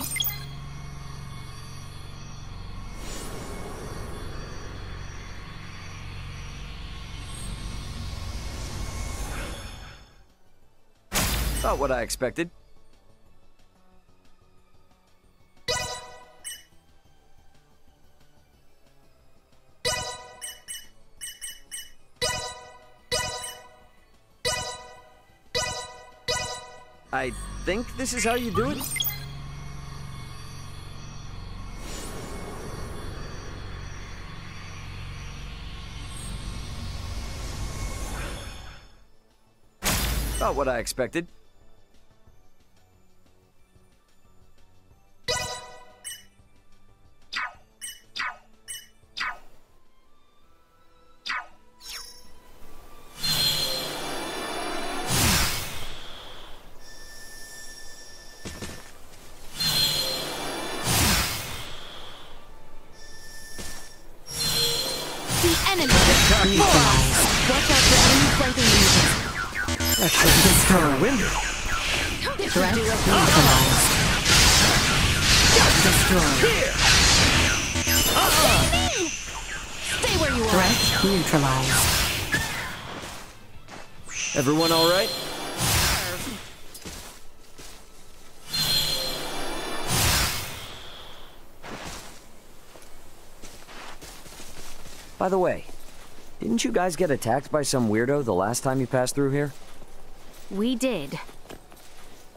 Speaker 3: About what I expected. I think this is how you do it? About what I expected.
Speaker 2: Destroyed. Threat neutralized. Destroyed.
Speaker 5: Stay where you are.
Speaker 2: Threat neutralized.
Speaker 3: Everyone all right? By the way, didn't you guys get attacked by some weirdo the last time you passed through here?
Speaker 5: We did.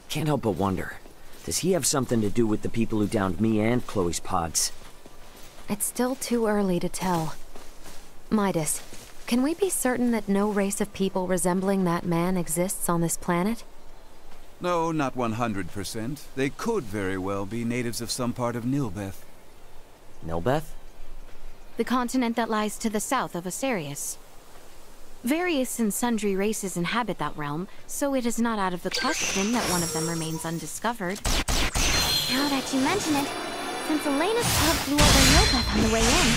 Speaker 3: Can't help but wonder, does he have something to do with the people who downed me and Chloe's pods?
Speaker 16: It's still too early to tell. Midas, can we be certain that no race of people resembling that man exists on this planet?
Speaker 1: No, not 100%. They could very well be natives of some part of Nilbeth.
Speaker 3: Nilbeth?
Speaker 5: The continent that lies to the south of Asarius. Various and sundry races inhabit that realm, so it is not out of the question that one of them remains undiscovered.
Speaker 6: Now that you mention it, since Elena's pod flew over Nilbeth on the way in,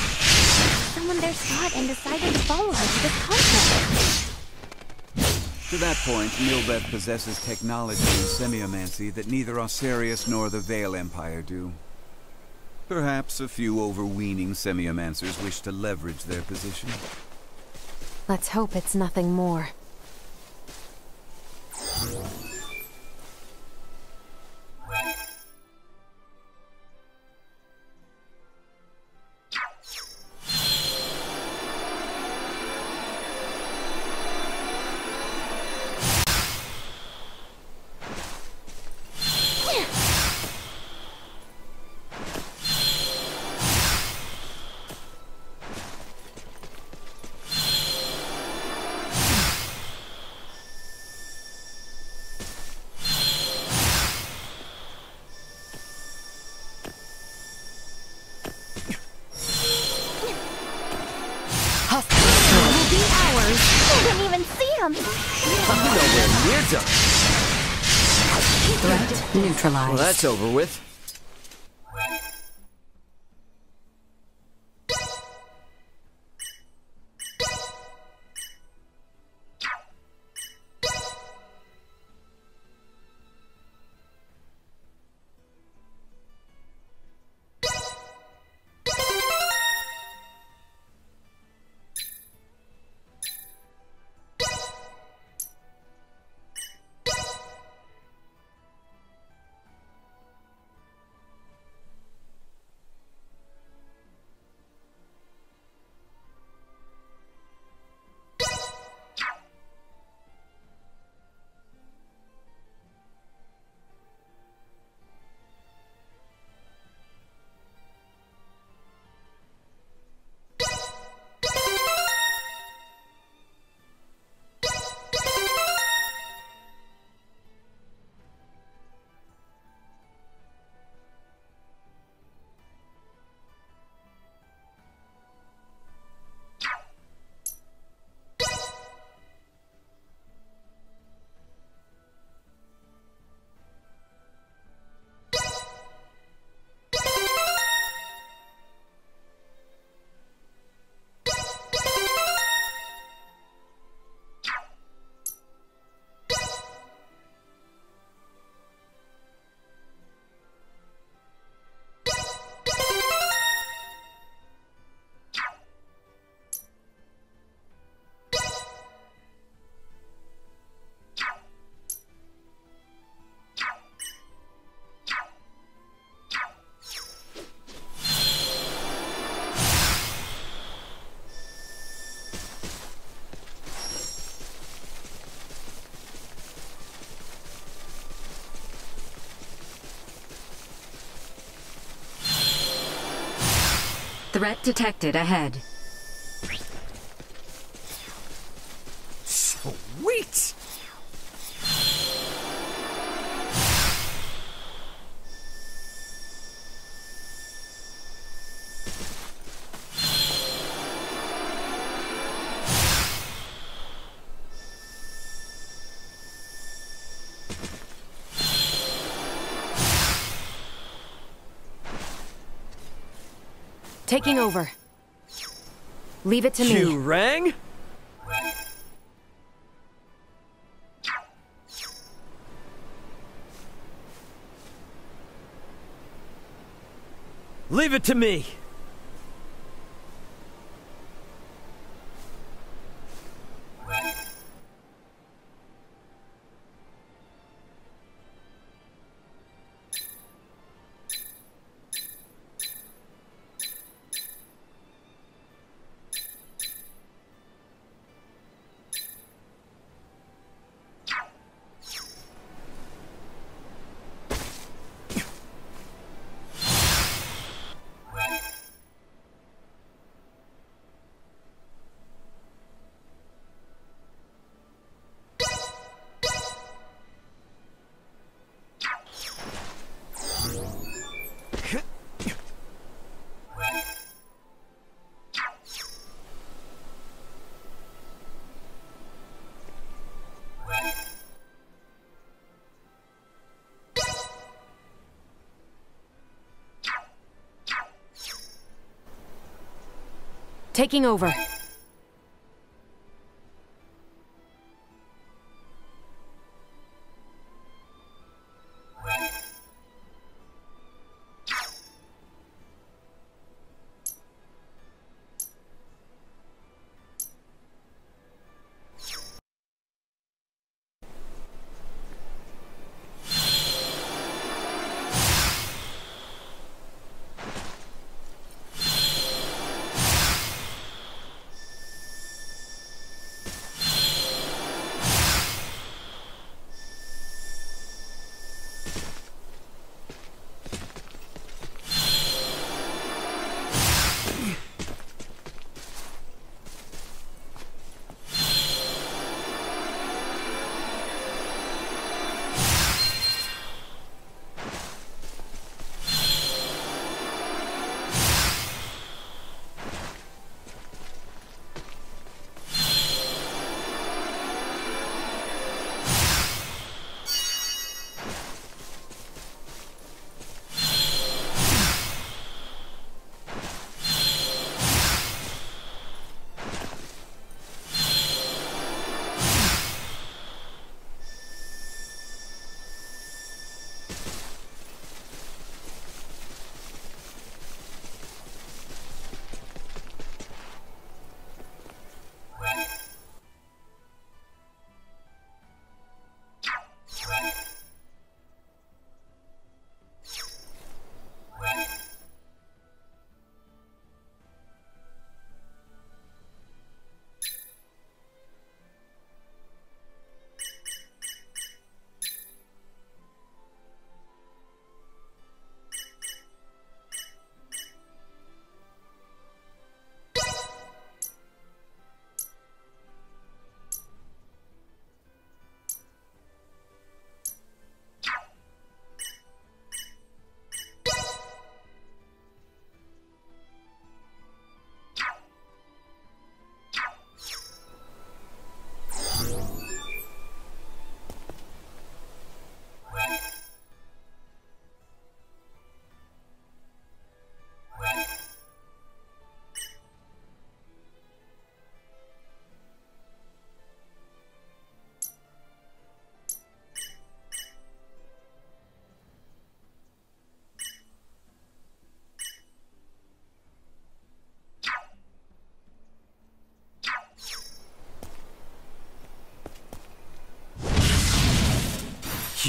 Speaker 6: someone there saw it and decided to follow her to this continent.
Speaker 1: To that point, Nilbeth possesses technology in semiomancy that neither Asarius nor the Vale Empire do. Perhaps a few overweening semiomancers wish to leverage their position.
Speaker 16: Let's hope it's nothing more.
Speaker 6: will be ours. I didn't even see him.
Speaker 3: I'm nowhere near done.
Speaker 2: Threat neutralized.
Speaker 3: Well, that's over with.
Speaker 2: Threat detected ahead.
Speaker 3: Sweet!
Speaker 16: Taking over. Leave it to me.
Speaker 3: You rang? Leave it to me.
Speaker 16: Taking over.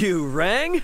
Speaker 3: you, Rang!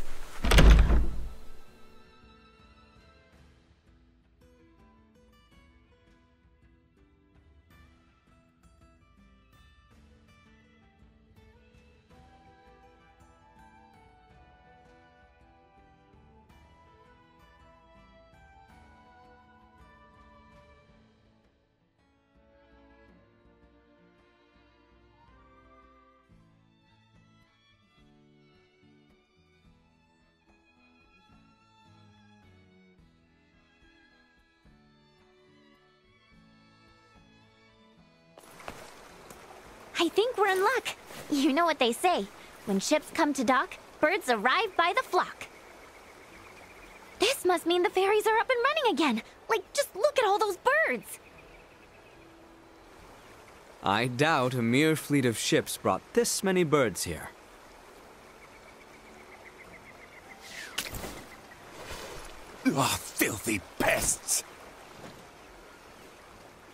Speaker 6: I think we're in luck. You know what they say. When ships come to dock, birds arrive by the flock. This must mean the ferries are up and running again. Like, just look at all those birds.
Speaker 10: I doubt a mere fleet of ships brought this many birds here.
Speaker 1: Oh, filthy pests!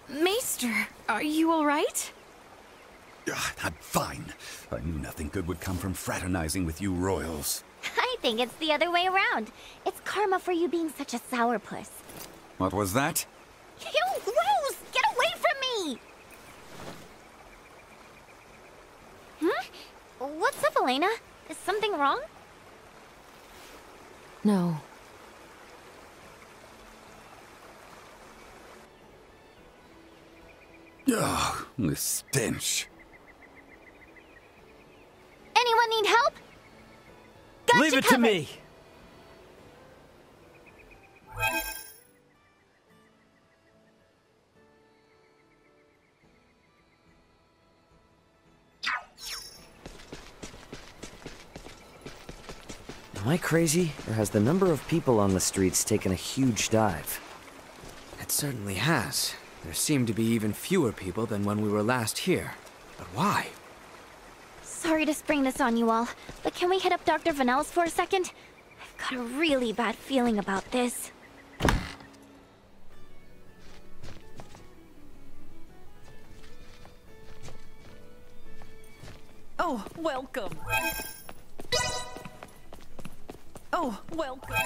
Speaker 5: Maester, are you all right?
Speaker 1: I'm fine. I knew nothing good would come from fraternizing with you royals.
Speaker 6: I think it's the other way around. It's karma for you being such a sourpuss.
Speaker 1: What was that?
Speaker 6: You gross! Get away from me! What's up, Elena? Is something wrong?
Speaker 16: No.
Speaker 1: Ugh, the stench.
Speaker 6: Anyone need help?
Speaker 3: Leave it to me! Am I crazy, or has the number of people on the streets taken a huge dive?
Speaker 10: It certainly has. There seem to be even fewer people than when we were last here. But why?
Speaker 6: Sorry to spring this on you all, but can we hit up Dr. Vanel's for a second? I've got a really bad feeling about this.
Speaker 15: Oh, welcome. Oh, welcome.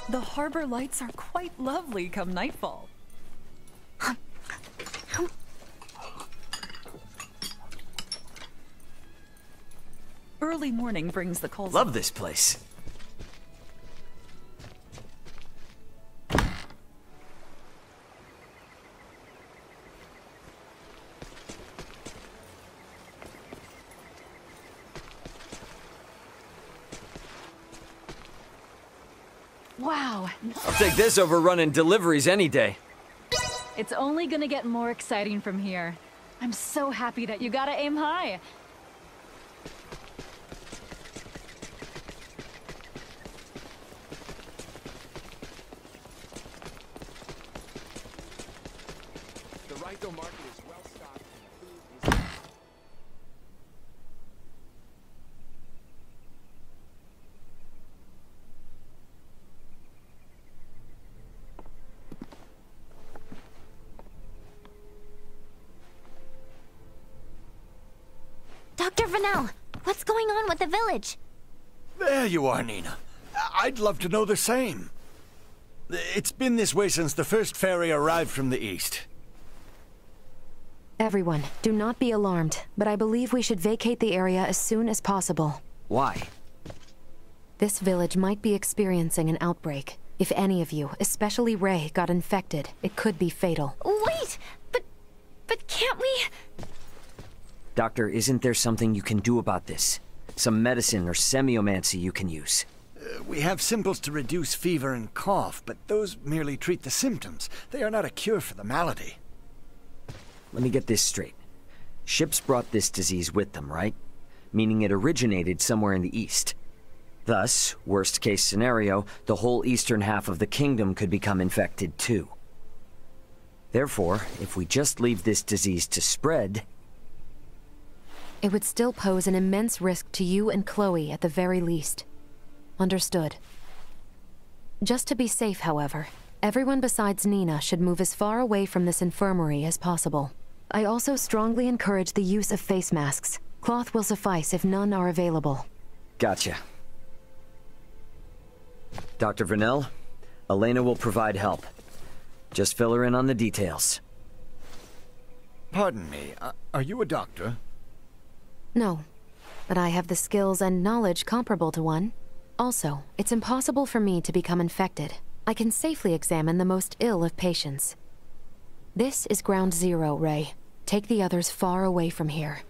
Speaker 15: The harbor lights are quite lovely come nightfall. Early morning brings the calls.
Speaker 3: Love this place.
Speaker 15: Wow.
Speaker 3: I'll take this over running deliveries any day.
Speaker 15: It's only gonna get more exciting from here. I'm so happy that you gotta aim high.
Speaker 8: The Rito market is well stocked and food is...
Speaker 6: Dr. Vanel, what's going on with the village?
Speaker 17: There you are, Nina. I'd love to know the same. It's been this way since the first ferry arrived from the east.
Speaker 16: Everyone, do not be alarmed, but I believe we should vacate the area as soon as possible.
Speaker 3: Why?
Speaker 16: This village might be experiencing an outbreak. If any of you, especially Ray, got infected, it could be fatal.
Speaker 6: Wait! But can't we...
Speaker 3: Doctor, isn't there something you can do about this? Some medicine or semiomancy you can use?
Speaker 17: We have simples to reduce fever and cough, but those merely treat the symptoms. They are not a cure for the malady.
Speaker 3: Let me get this straight. Ships brought this disease with them, right? Meaning it originated somewhere in the east. Thus, worst case scenario, the whole eastern half of the kingdom could become infected too. Therefore, if we just leave this disease to spread...
Speaker 16: It would still pose an immense risk to you and Chloe at the very least. Understood. Just to be safe, however, everyone besides Nina should move as far away from this infirmary as possible. I also strongly encourage the use of face masks. Cloth will suffice if none are available.
Speaker 3: Gotcha. Dr. Vernell, Elena will provide help. Just fill her in on the details.
Speaker 17: Pardon me, are you a doctor?
Speaker 16: No, but I have the skills and knowledge comparable to one. Also, it's impossible for me to become infected. I can safely examine the most ill of patients. This is Ground Zero, Ray. Take the others far away from here.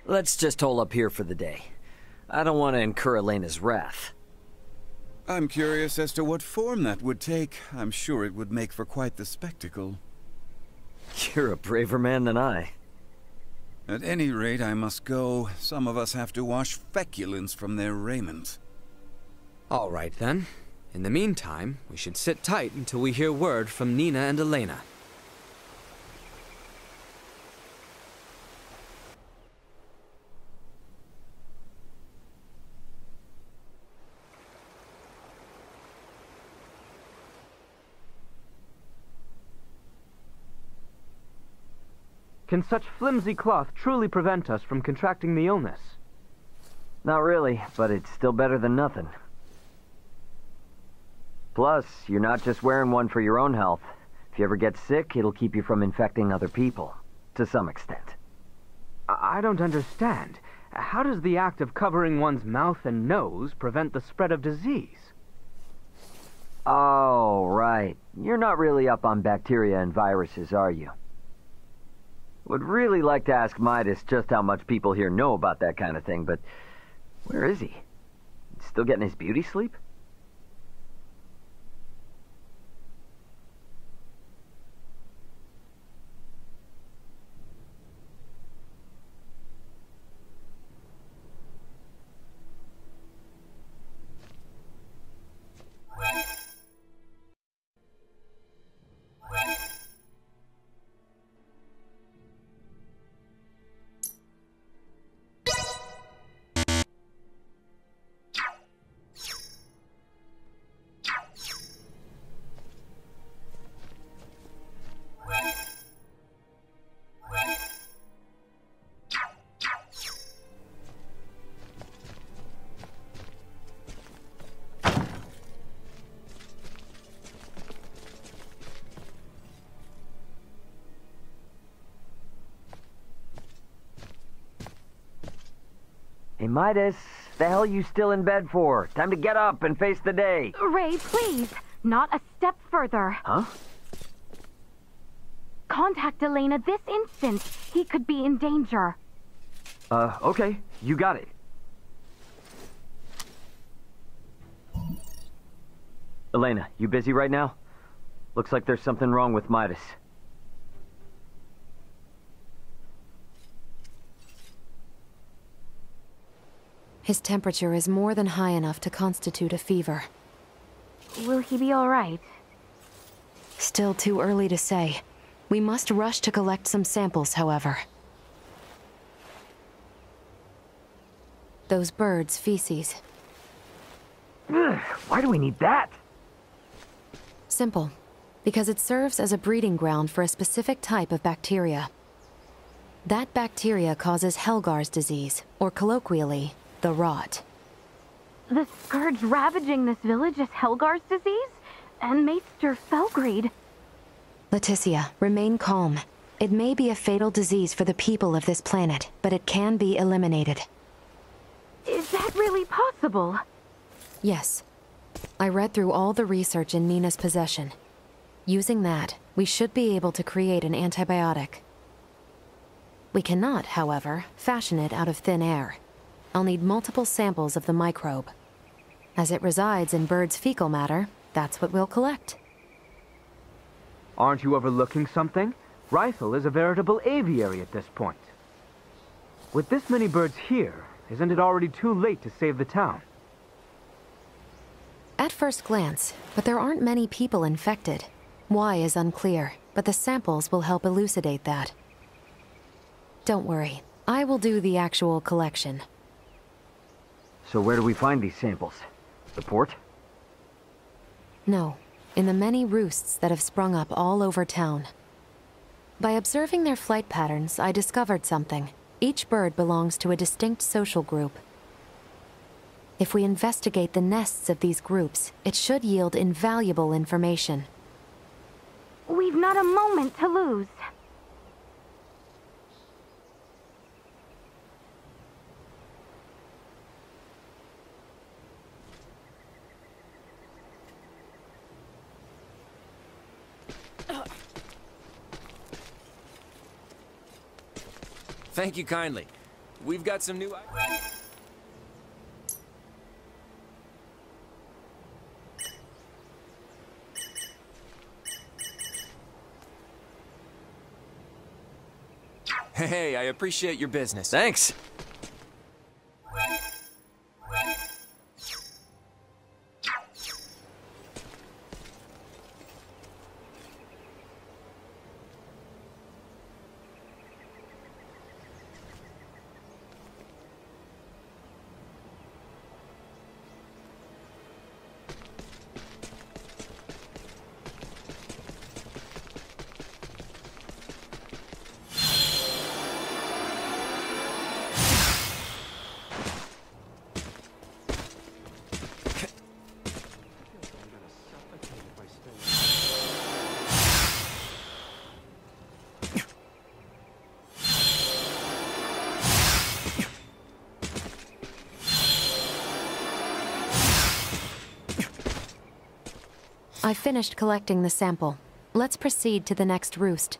Speaker 3: Let's just hole up here for the day. I don't want to incur Elena's wrath.
Speaker 1: I'm curious as to what form that would take. I'm sure it would make for quite the spectacle.
Speaker 3: You're a braver man than I.
Speaker 1: At any rate, I must go. Some of us have to wash feculence from their raiment.
Speaker 10: All right, then. In the meantime, we should sit tight until we hear word from Nina and Elena.
Speaker 18: Can such flimsy cloth truly prevent us from contracting the illness?
Speaker 3: Not really, but it's still better than nothing. Plus, you're not just wearing one for your own health. If you ever get sick, it'll keep you from infecting other people, to some extent.
Speaker 18: I don't understand. How does the act of covering one's mouth and nose prevent the spread of disease?
Speaker 3: Oh, right. You're not really up on bacteria and viruses, are you? Would really like to ask Midas just how much people here know about that kind of thing, but where is he? Still getting his beauty sleep? Hey, Midas, the hell you still in bed for? Time to get up and face the day.
Speaker 5: Ray, please, not a step further.
Speaker 3: Huh?
Speaker 5: Contact Elena this instant. He could be in danger.
Speaker 3: Okay, you got it. Elena, you busy right now? Looks like there's something wrong with Midas.
Speaker 16: His temperature is more than high enough to constitute a fever.
Speaker 5: Will he be all right?
Speaker 16: Still too early to say. We must rush to collect some samples, however. Those birds' feces.
Speaker 3: Ugh, why do we need that?
Speaker 16: Simple. Because it serves as a breeding ground for a specific type of bacteria. That bacteria causes Helgar's disease, or colloquially, the rot.
Speaker 5: The scourge ravaging this village is Helgar's disease? And Maester Felgreed.
Speaker 16: Leticia, remain calm. It may be a fatal disease for the people of this planet, but it can be eliminated.
Speaker 5: Is that really possible?
Speaker 16: Yes. I read through all the research in Nina's possession. Using that, we should be able to create an antibiotic. We cannot, however, fashion it out of thin air. I'll need multiple samples of the microbe. As it resides in birds' fecal matter, that's what we'll collect.
Speaker 18: Aren't you overlooking something? Rythel is a veritable aviary at this point. With this many birds here, isn't it already too late to save the town?
Speaker 16: At first glance, but there aren't many people infected. Why is unclear, but the samples will help elucidate that. Don't worry, I will do the actual collection.
Speaker 18: So where do we find these samples? The port?
Speaker 16: No, in the many roosts that have sprung up all over town. By observing their flight patterns, I discovered something. Each bird belongs to a distinct social group. If we investigate the nests of these groups, it should yield invaluable information.
Speaker 6: We've not a moment to lose.
Speaker 13: Thank you kindly. We've got some new... Hey, I appreciate your business.
Speaker 10: Thanks.
Speaker 16: I finished collecting the sample. Let's proceed to the next roost.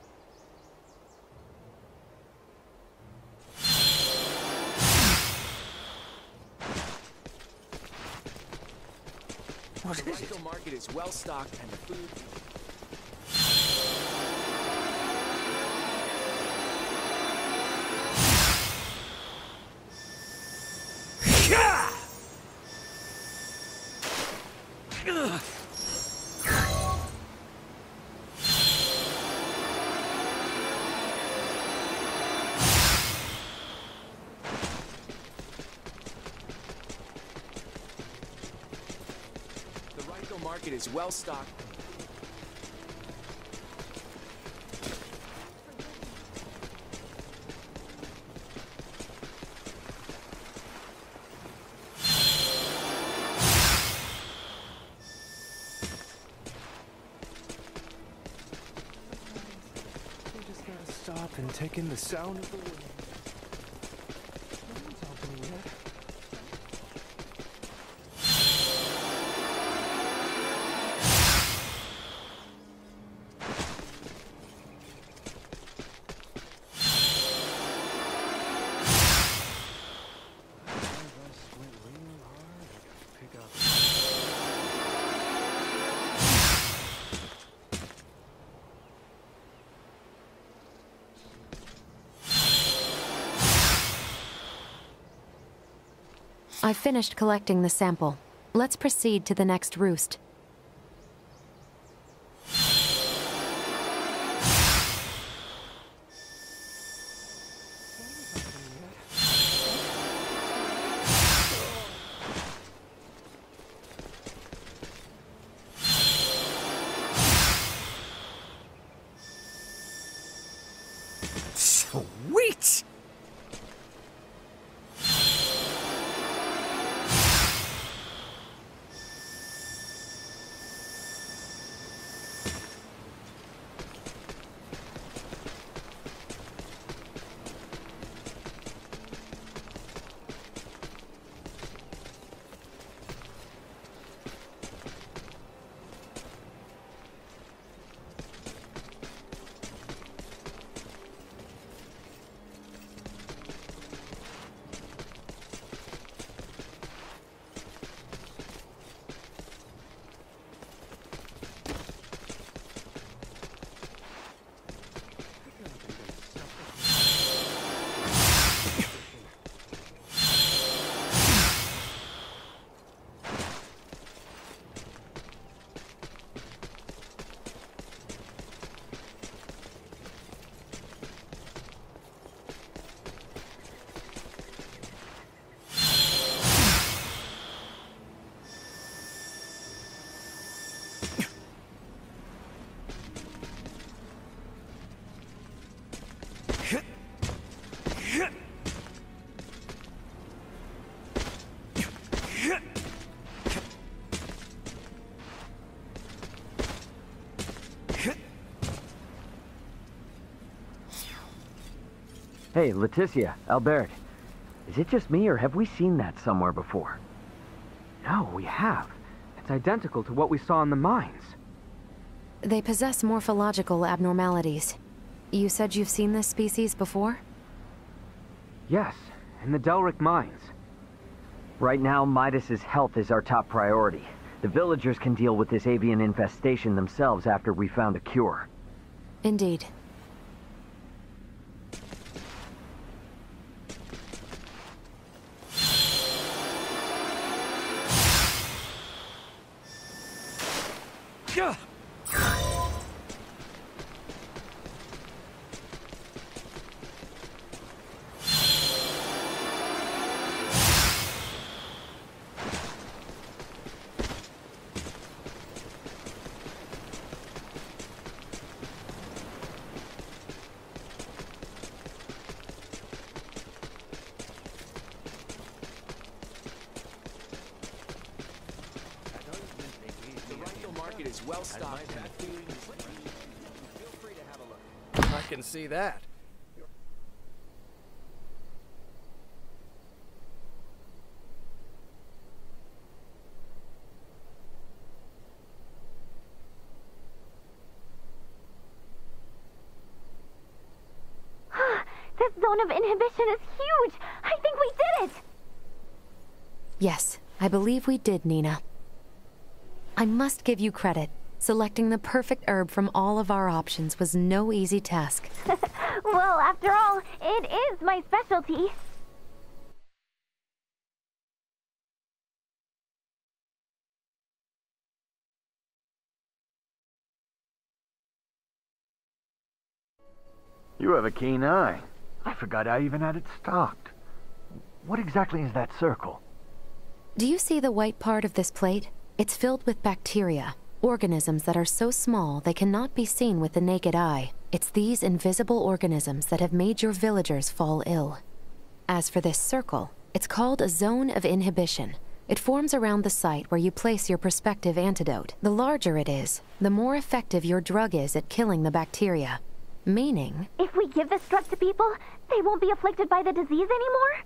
Speaker 13: What is it? The market is well stocked and the food... market is well stocked.
Speaker 8: We just gotta stop and take in the sound of the wind. No one's opening yet.
Speaker 16: I finished collecting the sample. Let's proceed to the next roost.
Speaker 17: Sweet!
Speaker 3: Hey, Leticia, Albert. Is it just me, or have we seen that somewhere before?
Speaker 18: No, we have. It's identical to what we saw in the mines.
Speaker 16: They possess morphological abnormalities. You said you've seen this species before?
Speaker 18: Yes, in the Delric mines.
Speaker 3: Right now, Midas's health is our top priority. The villagers can deal with this avian infestation themselves after we found a cure.
Speaker 16: Indeed.
Speaker 17: Yeah.
Speaker 13: Well stocked and the food is feel free to have a look.
Speaker 17: I can see that.
Speaker 6: This zone of inhibition is huge! I think we did it!
Speaker 16: Yes, I believe we did, Nina. I must give you credit. Selecting the perfect herb from all of our options was no easy task.
Speaker 6: Well, after all, it is my specialty.
Speaker 17: You have a keen eye. I forgot I even had it stocked. What exactly is that circle?
Speaker 16: Do you see the white part of this plate? It's filled with bacteria, organisms that are so small they cannot be seen with the naked eye. It's these invisible organisms that have made your villagers fall ill. As for this circle, it's called a zone of inhibition. It forms around the site where you place your prospective antidote. The larger it is, the more effective your drug is at killing the bacteria. Meaning...
Speaker 6: if we give this drug to people, they won't be afflicted by the disease anymore?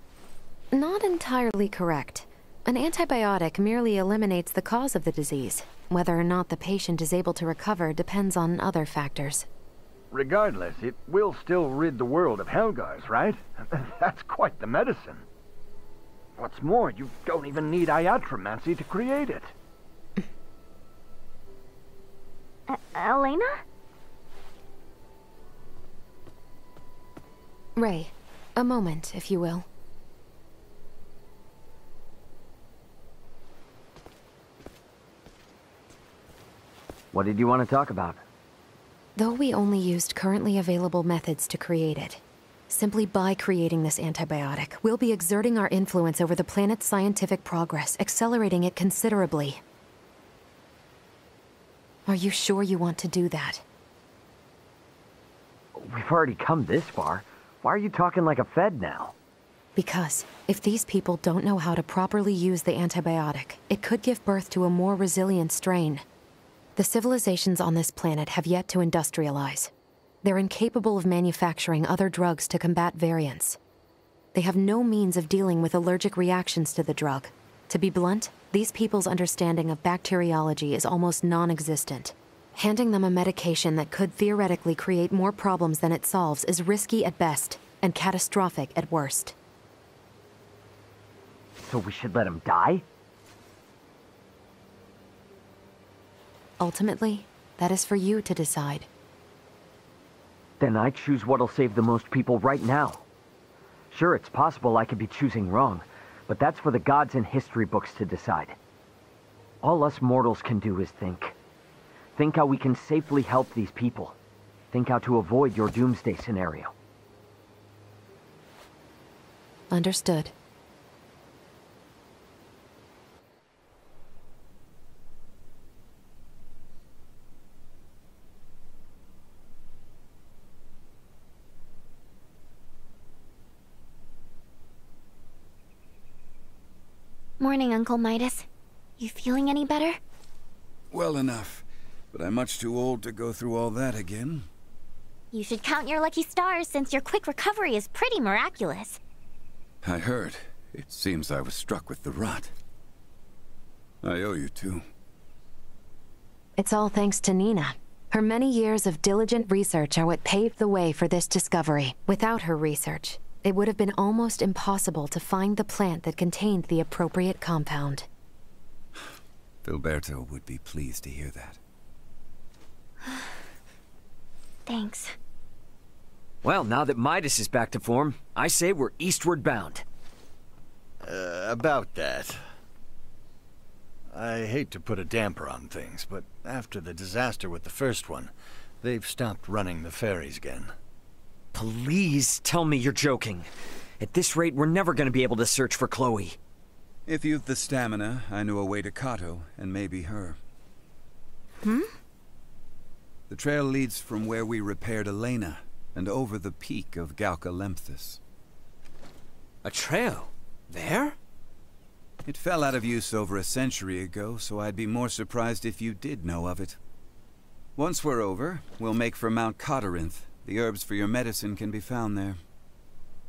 Speaker 16: Not entirely correct. An antibiotic merely eliminates the cause of the disease. Whether or not the patient is able to recover depends on other factors.
Speaker 17: Regardless, it will still rid the world of Helgars, right? That's quite the medicine. What's more, you don't even need iatromancy to create it.
Speaker 6: Elena?
Speaker 16: Ray, a moment, if you will.
Speaker 3: What did you want to talk about?
Speaker 16: Though we only used currently available methods to create it, simply by creating this antibiotic, we'll be exerting our influence over the planet's scientific progress, accelerating it considerably. Are you sure you want to do that?
Speaker 3: We've already come this far. Why are you talking like a Fed now?
Speaker 16: Because if these people don't know how to properly use the antibiotic, it could give birth to a more resilient strain. The civilizations on this planet have yet to industrialize. They're incapable of manufacturing other drugs to combat variants. They have no means of dealing with allergic reactions to the drug. To be blunt, these people's understanding of bacteriology is almost non-existent. Handing them a medication that could theoretically create more problems than it solves is risky at best, and catastrophic at worst.
Speaker 3: So we should let him die?
Speaker 16: Ultimately, that is for you to decide.
Speaker 3: Then I choose what'll save the most people right now. Sure, it's possible I could be choosing wrong, but that's for the gods and history books to decide. All us mortals can do is think. Think how we can safely help these people. Think how to avoid your doomsday scenario.
Speaker 16: Understood.
Speaker 6: Morning, Uncle Midas. You feeling any better?
Speaker 1: Well enough, but I'm much too old to go through all that again.
Speaker 6: You should count your lucky stars since your quick recovery is pretty miraculous.
Speaker 1: I heard. It seems I was struck with the rot. I owe you two.
Speaker 16: It's all thanks to Nina. Her many years of diligent research are what paved the way for this discovery. Without her research, it would have been almost impossible to find the plant that contained the appropriate compound.
Speaker 1: Filberto would be pleased to hear that.
Speaker 6: Thanks.
Speaker 3: Well, now that Midas is back to form, I say we're eastward bound.
Speaker 17: About that. I hate to put a damper on things, but after the disaster with the first one, they've stopped running the ferries again.
Speaker 3: Please tell me you're joking. At this rate, we're never going to be able to search for Chloe.
Speaker 1: If you've the stamina, I know a way to Kato, and maybe her.
Speaker 6: Hmm?
Speaker 1: The trail leads from where we repaired Elena, and over the peak of Galca-Lemphis.
Speaker 10: A trail? There?
Speaker 1: It fell out of use over a century ago, so I'd be more surprised if you did know of it. Once we're over, we'll make for Mount Codorinth. The herbs for your medicine can be found there.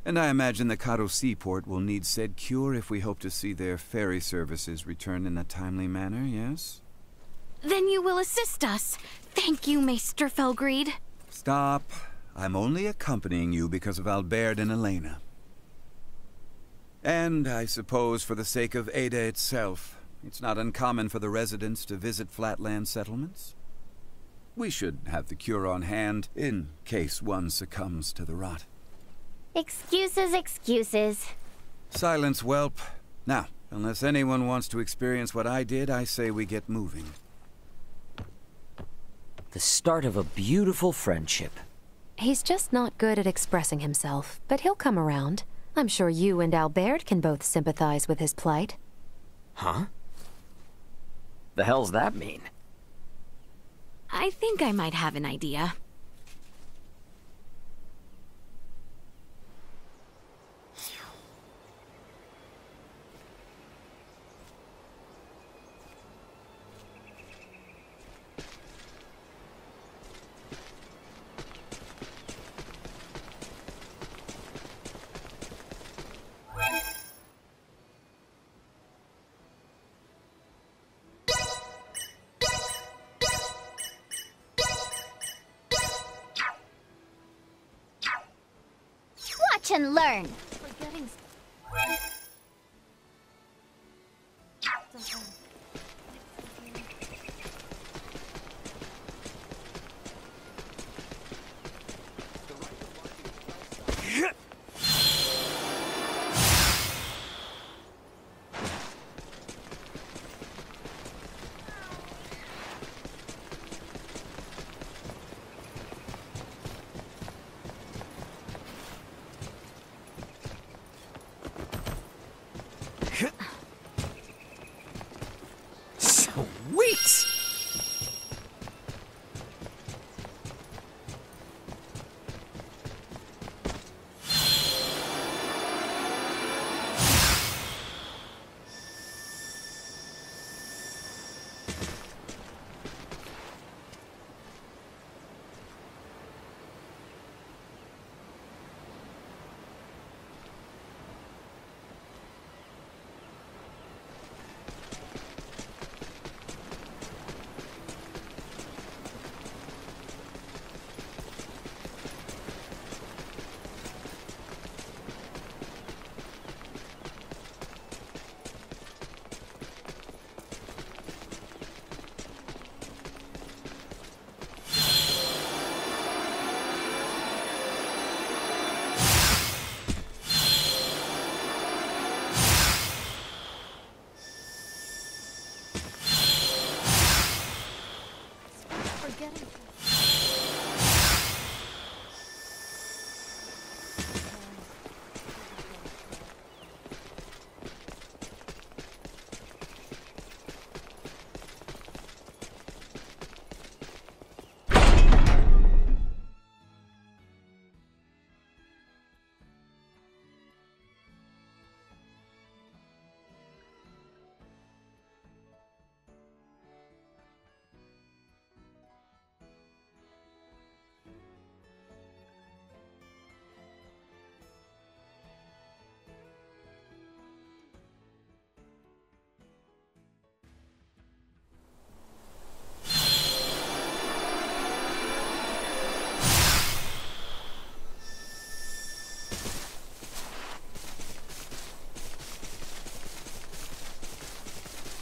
Speaker 1: And I imagine the Kato seaport will need said cure if we hope to see their ferry services return in a timely manner, yes?
Speaker 5: Then you will assist us. Thank you, Maester Felgreed.
Speaker 1: Stop. I'm only accompanying you because of Albert and Elena. And I suppose for the sake of Ada itself, it's not uncommon for the residents to visit flatland settlements. We should have the cure on hand in case one succumbs to the rot.
Speaker 6: Excuses, excuses.
Speaker 1: Silence, whelp. Now, unless anyone wants to experience what I did, I say we get moving.
Speaker 3: The start of a beautiful friendship.
Speaker 16: He's just not good at expressing himself, but he'll come around. I'm sure you and Albert can both sympathize with his plight.
Speaker 3: Huh? The hell's that mean?
Speaker 5: I think I might have an idea.
Speaker 6: Watch and learn.
Speaker 3: Sweet!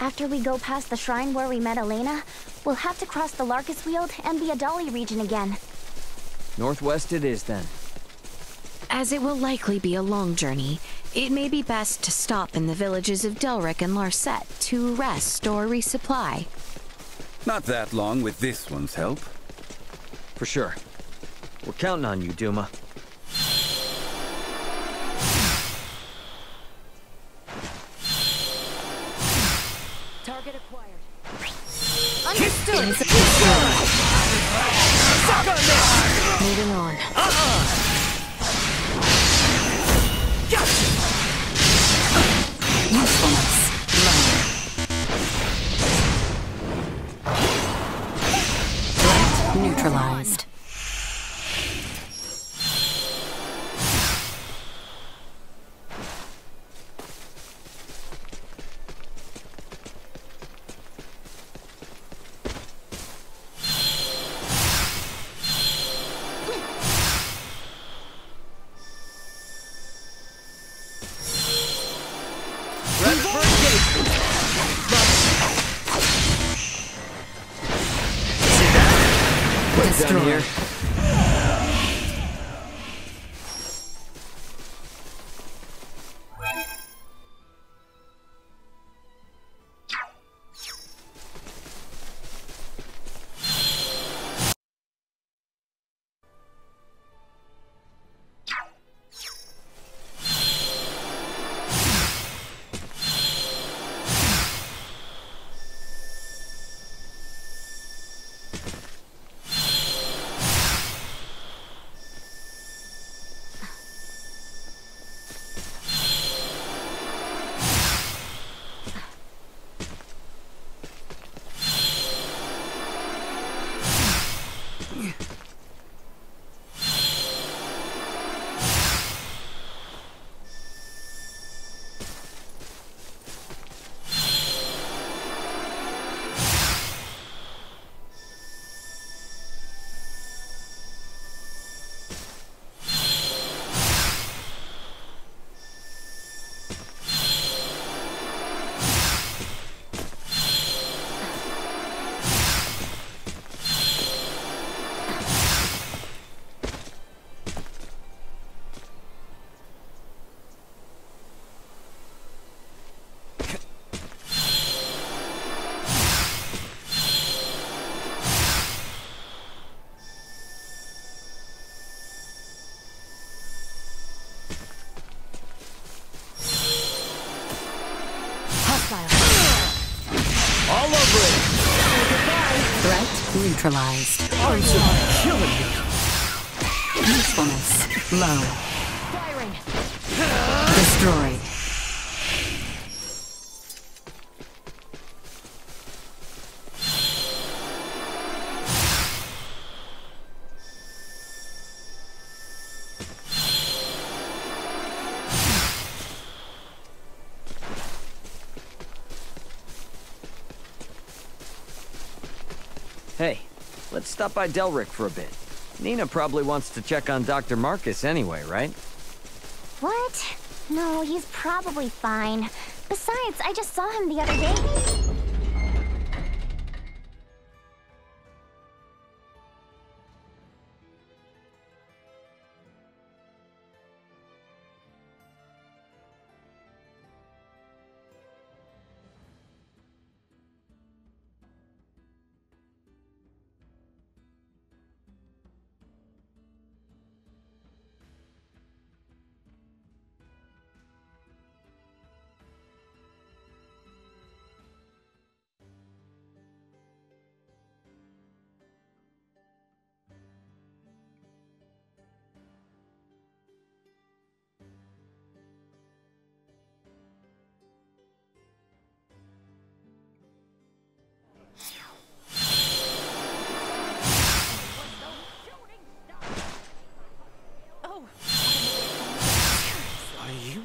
Speaker 6: After we go past the shrine where we met Elena, we'll have to cross the Larkus Weald and the Adali region again.
Speaker 3: Northwest it is, then.
Speaker 5: As it will likely be a long journey, it may be best to stop in the villages of Delric and Larset to rest or resupply.
Speaker 1: Not that long with this one's help.
Speaker 3: For sure. We're counting on you, Duma.
Speaker 15: Target acquired.
Speaker 5: Understood!
Speaker 15: Suck on this!
Speaker 16: Moving on.
Speaker 2: Usefulness. Low. Threat neutralized.
Speaker 3: Down here.
Speaker 15: All over it!
Speaker 2: Threat neutralized.
Speaker 15: Arms are killing me!
Speaker 2: Usefulness. Low.
Speaker 15: Firing!
Speaker 2: Destroyed.
Speaker 3: Hey, let's stop by Delric for a bit. Nina probably wants to check on Dr. Marcus anyway, right?
Speaker 6: What? No, he's probably fine. Besides, I just saw him the other day.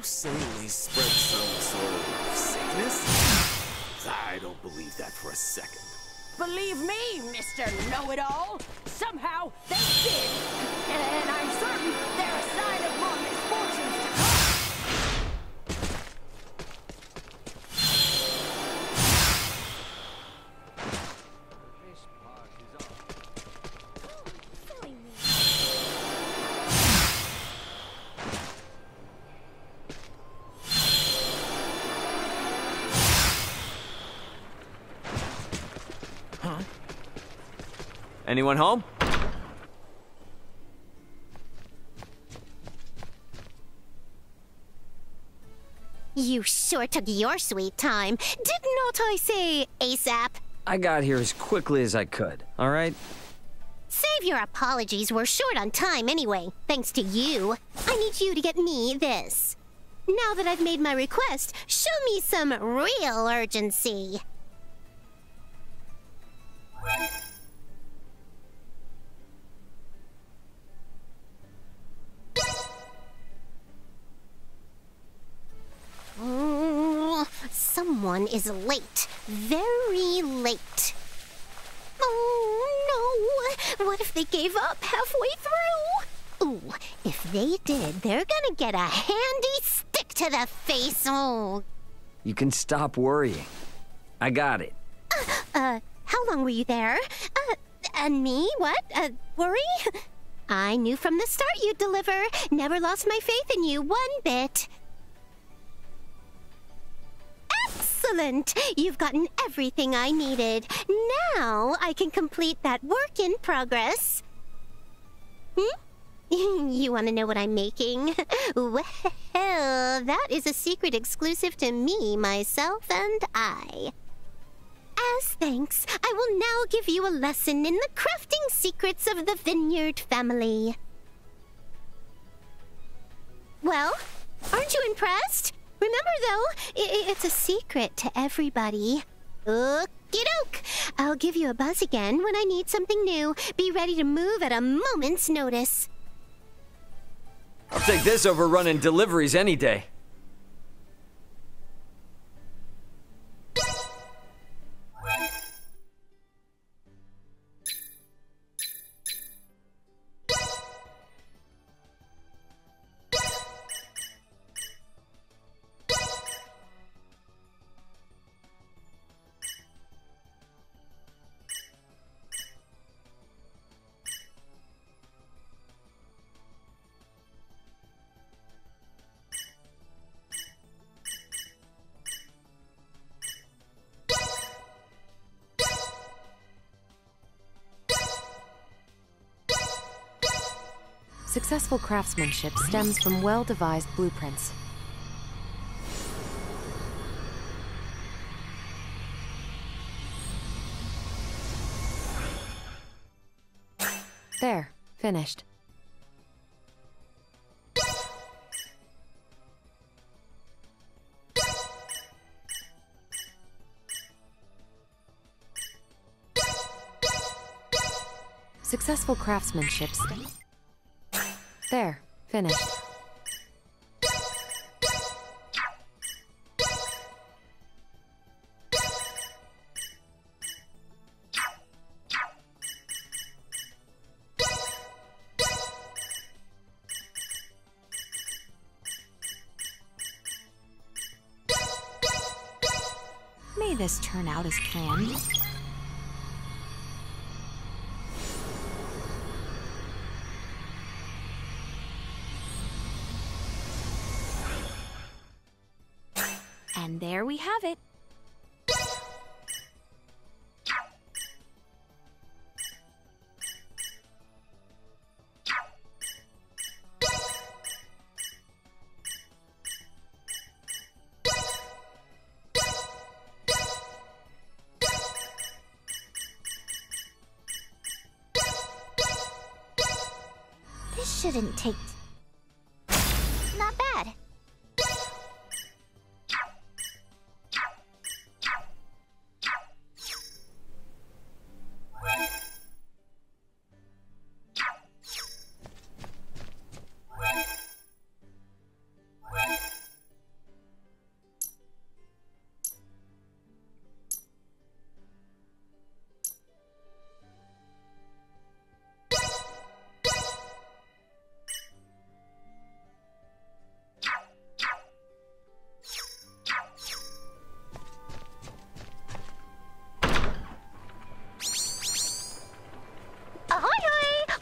Speaker 13: saying they spread some sort of sickness? I don't believe that for a second.
Speaker 19: Believe me, Mr. Know-It-All. Somehow they did. And I'm certain they're a sign of more misfortunes to come.
Speaker 3: Anyone home?
Speaker 11: You sure took your sweet time. Did not I say ASAP?
Speaker 3: I got here as quickly as I could, all right?
Speaker 11: Save your apologies, we're short on time anyway. Thanks to you. I need you to get me this. Now that I've made my request, show me some real urgency. Someone is late. Very late. Oh no! What if they gave up halfway through? Ooh, if they did, they're gonna get a handy stick to the face. Oh.
Speaker 3: You can stop worrying. I got it.
Speaker 11: How long were you there? And me? What? Worry? I knew from the start you'd deliver. Never lost my faith in you one bit. Excellent! You've gotten everything I needed. Now I can complete that work in progress. You want to know what I'm making? Well, that is a secret exclusive to me, myself, and I. As thanks, I will now give you a lesson in the crafting secrets of the Vineyard family. Well, aren't you impressed? Remember, though, it's a secret to everybody. Okey-doke! I'll give you a buzz again when I need something new. Be ready to move at a moment's notice.
Speaker 3: I'll take this over running deliveries any day.
Speaker 16: Successful craftsmanship stems from well-devised blueprints. There, finished. Successful craftsmanship stems. There, finished.
Speaker 5: May this turn out as planned. And there we have it.
Speaker 11: This shouldn't take... Not bad.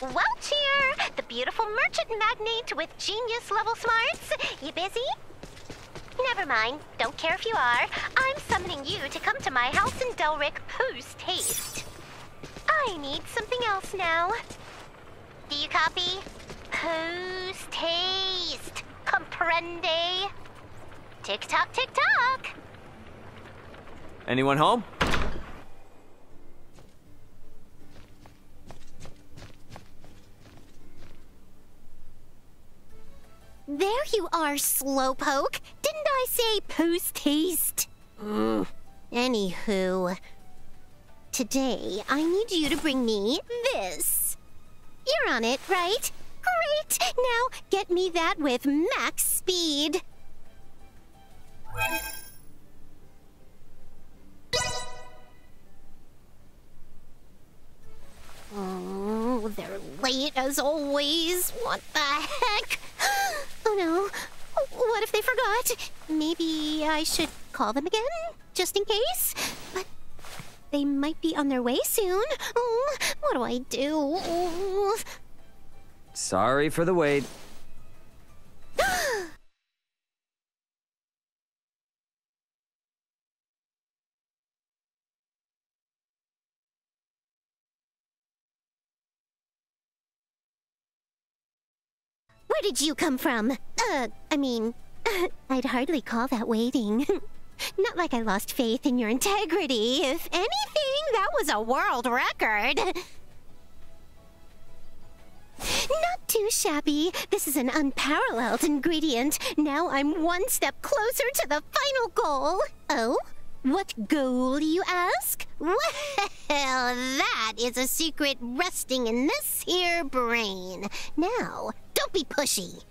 Speaker 11: Welch here, the beautiful merchant magnate with genius-level smarts. You busy? Never mind. Don't care if you are. I'm summoning you to come to my house in Delric post-haste. I need something else now. Do you copy? Post haste. Comprende? Tick-tock, tick-tock.
Speaker 3: Anyone home?
Speaker 11: There you are, Slowpoke. Didn't I say post haste? Anywho, today I need you to bring me this. You're on it, right? Great! Now get me that with max speed. Oh, they're late as always. What the heck? Oh no. What if they forgot? Maybe I should call them again, just in case? But they might be on their way soon. Oh, what do I do? Oh.
Speaker 3: Sorry for the wait.
Speaker 11: Where did you come from? I'd hardly call that waiting. Not like I lost faith in your integrity. If anything, that was a world record. Not too shabby. This is an unparalleled ingredient. Now I'm one step closer to the final goal. Oh? What goal, you ask? Well, that is a secret resting in this here brain. Now, don't be pushy.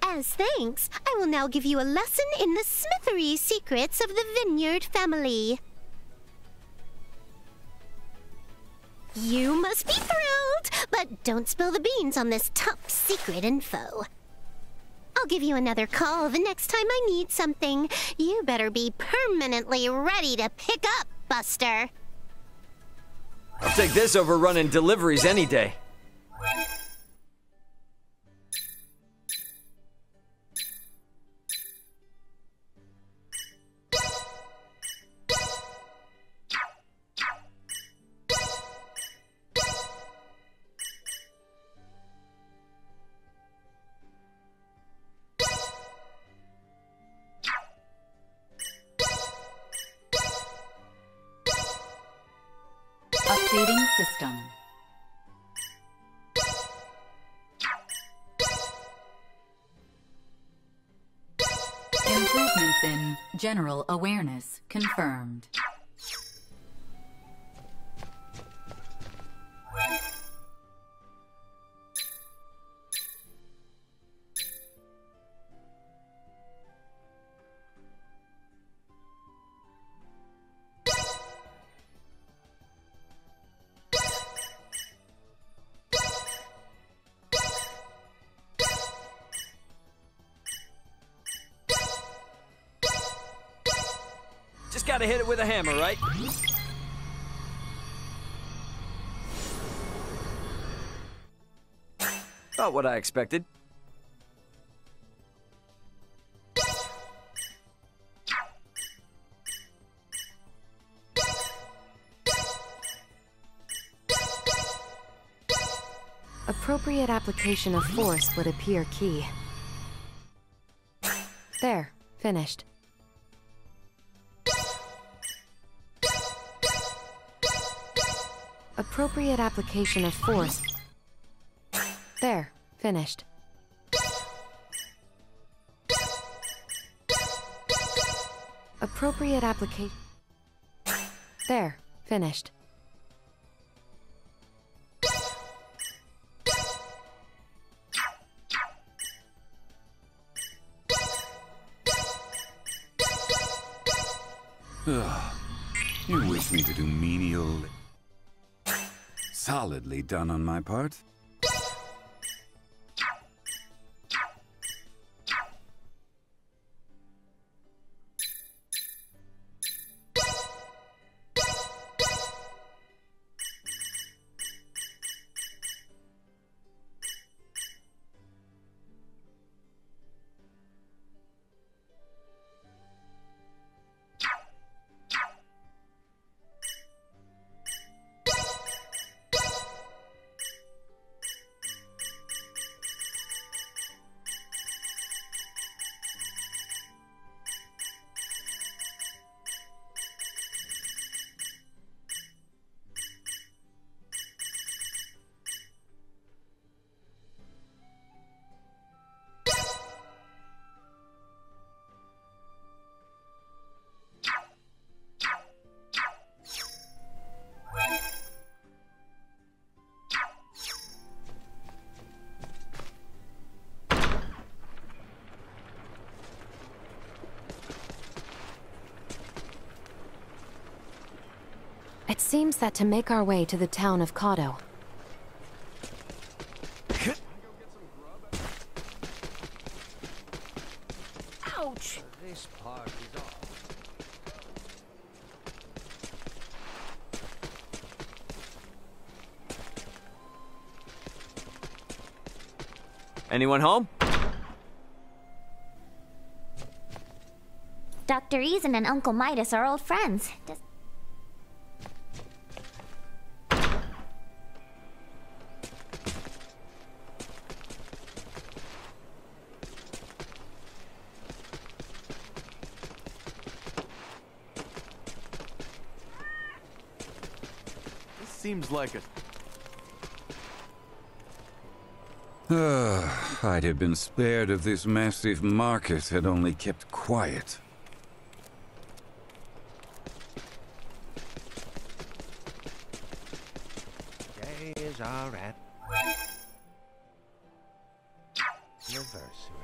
Speaker 11: As thanks, I will now give you a lesson in the smithery secrets of the Vineyard family. You must be thrilled, but don't spill the beans on this top secret info. I'll give you another call the next time I need something. You better be permanently ready to pick up, Buster.
Speaker 3: I'll take this over running deliveries any day.
Speaker 2: Updating system. Improvements in general awareness confirmed.
Speaker 3: Just gotta hit it with a hammer, right? About what I expected.
Speaker 16: Appropriate application of force would appear key. There, finished. Appropriate application of force. There, finished. Appropriate application. There, finished.
Speaker 1: You wish me to do menial... Solidly done on my part.
Speaker 16: It seems that to make our way to the town of Kato,
Speaker 19: Ouch!
Speaker 3: This part is off.
Speaker 18: Anyone home?
Speaker 6: Dr. Eason and Uncle Midas are old friends.
Speaker 8: This seems like a...
Speaker 1: I'd have been spared if this massive market had only kept quiet.
Speaker 3: Day is our anniversary.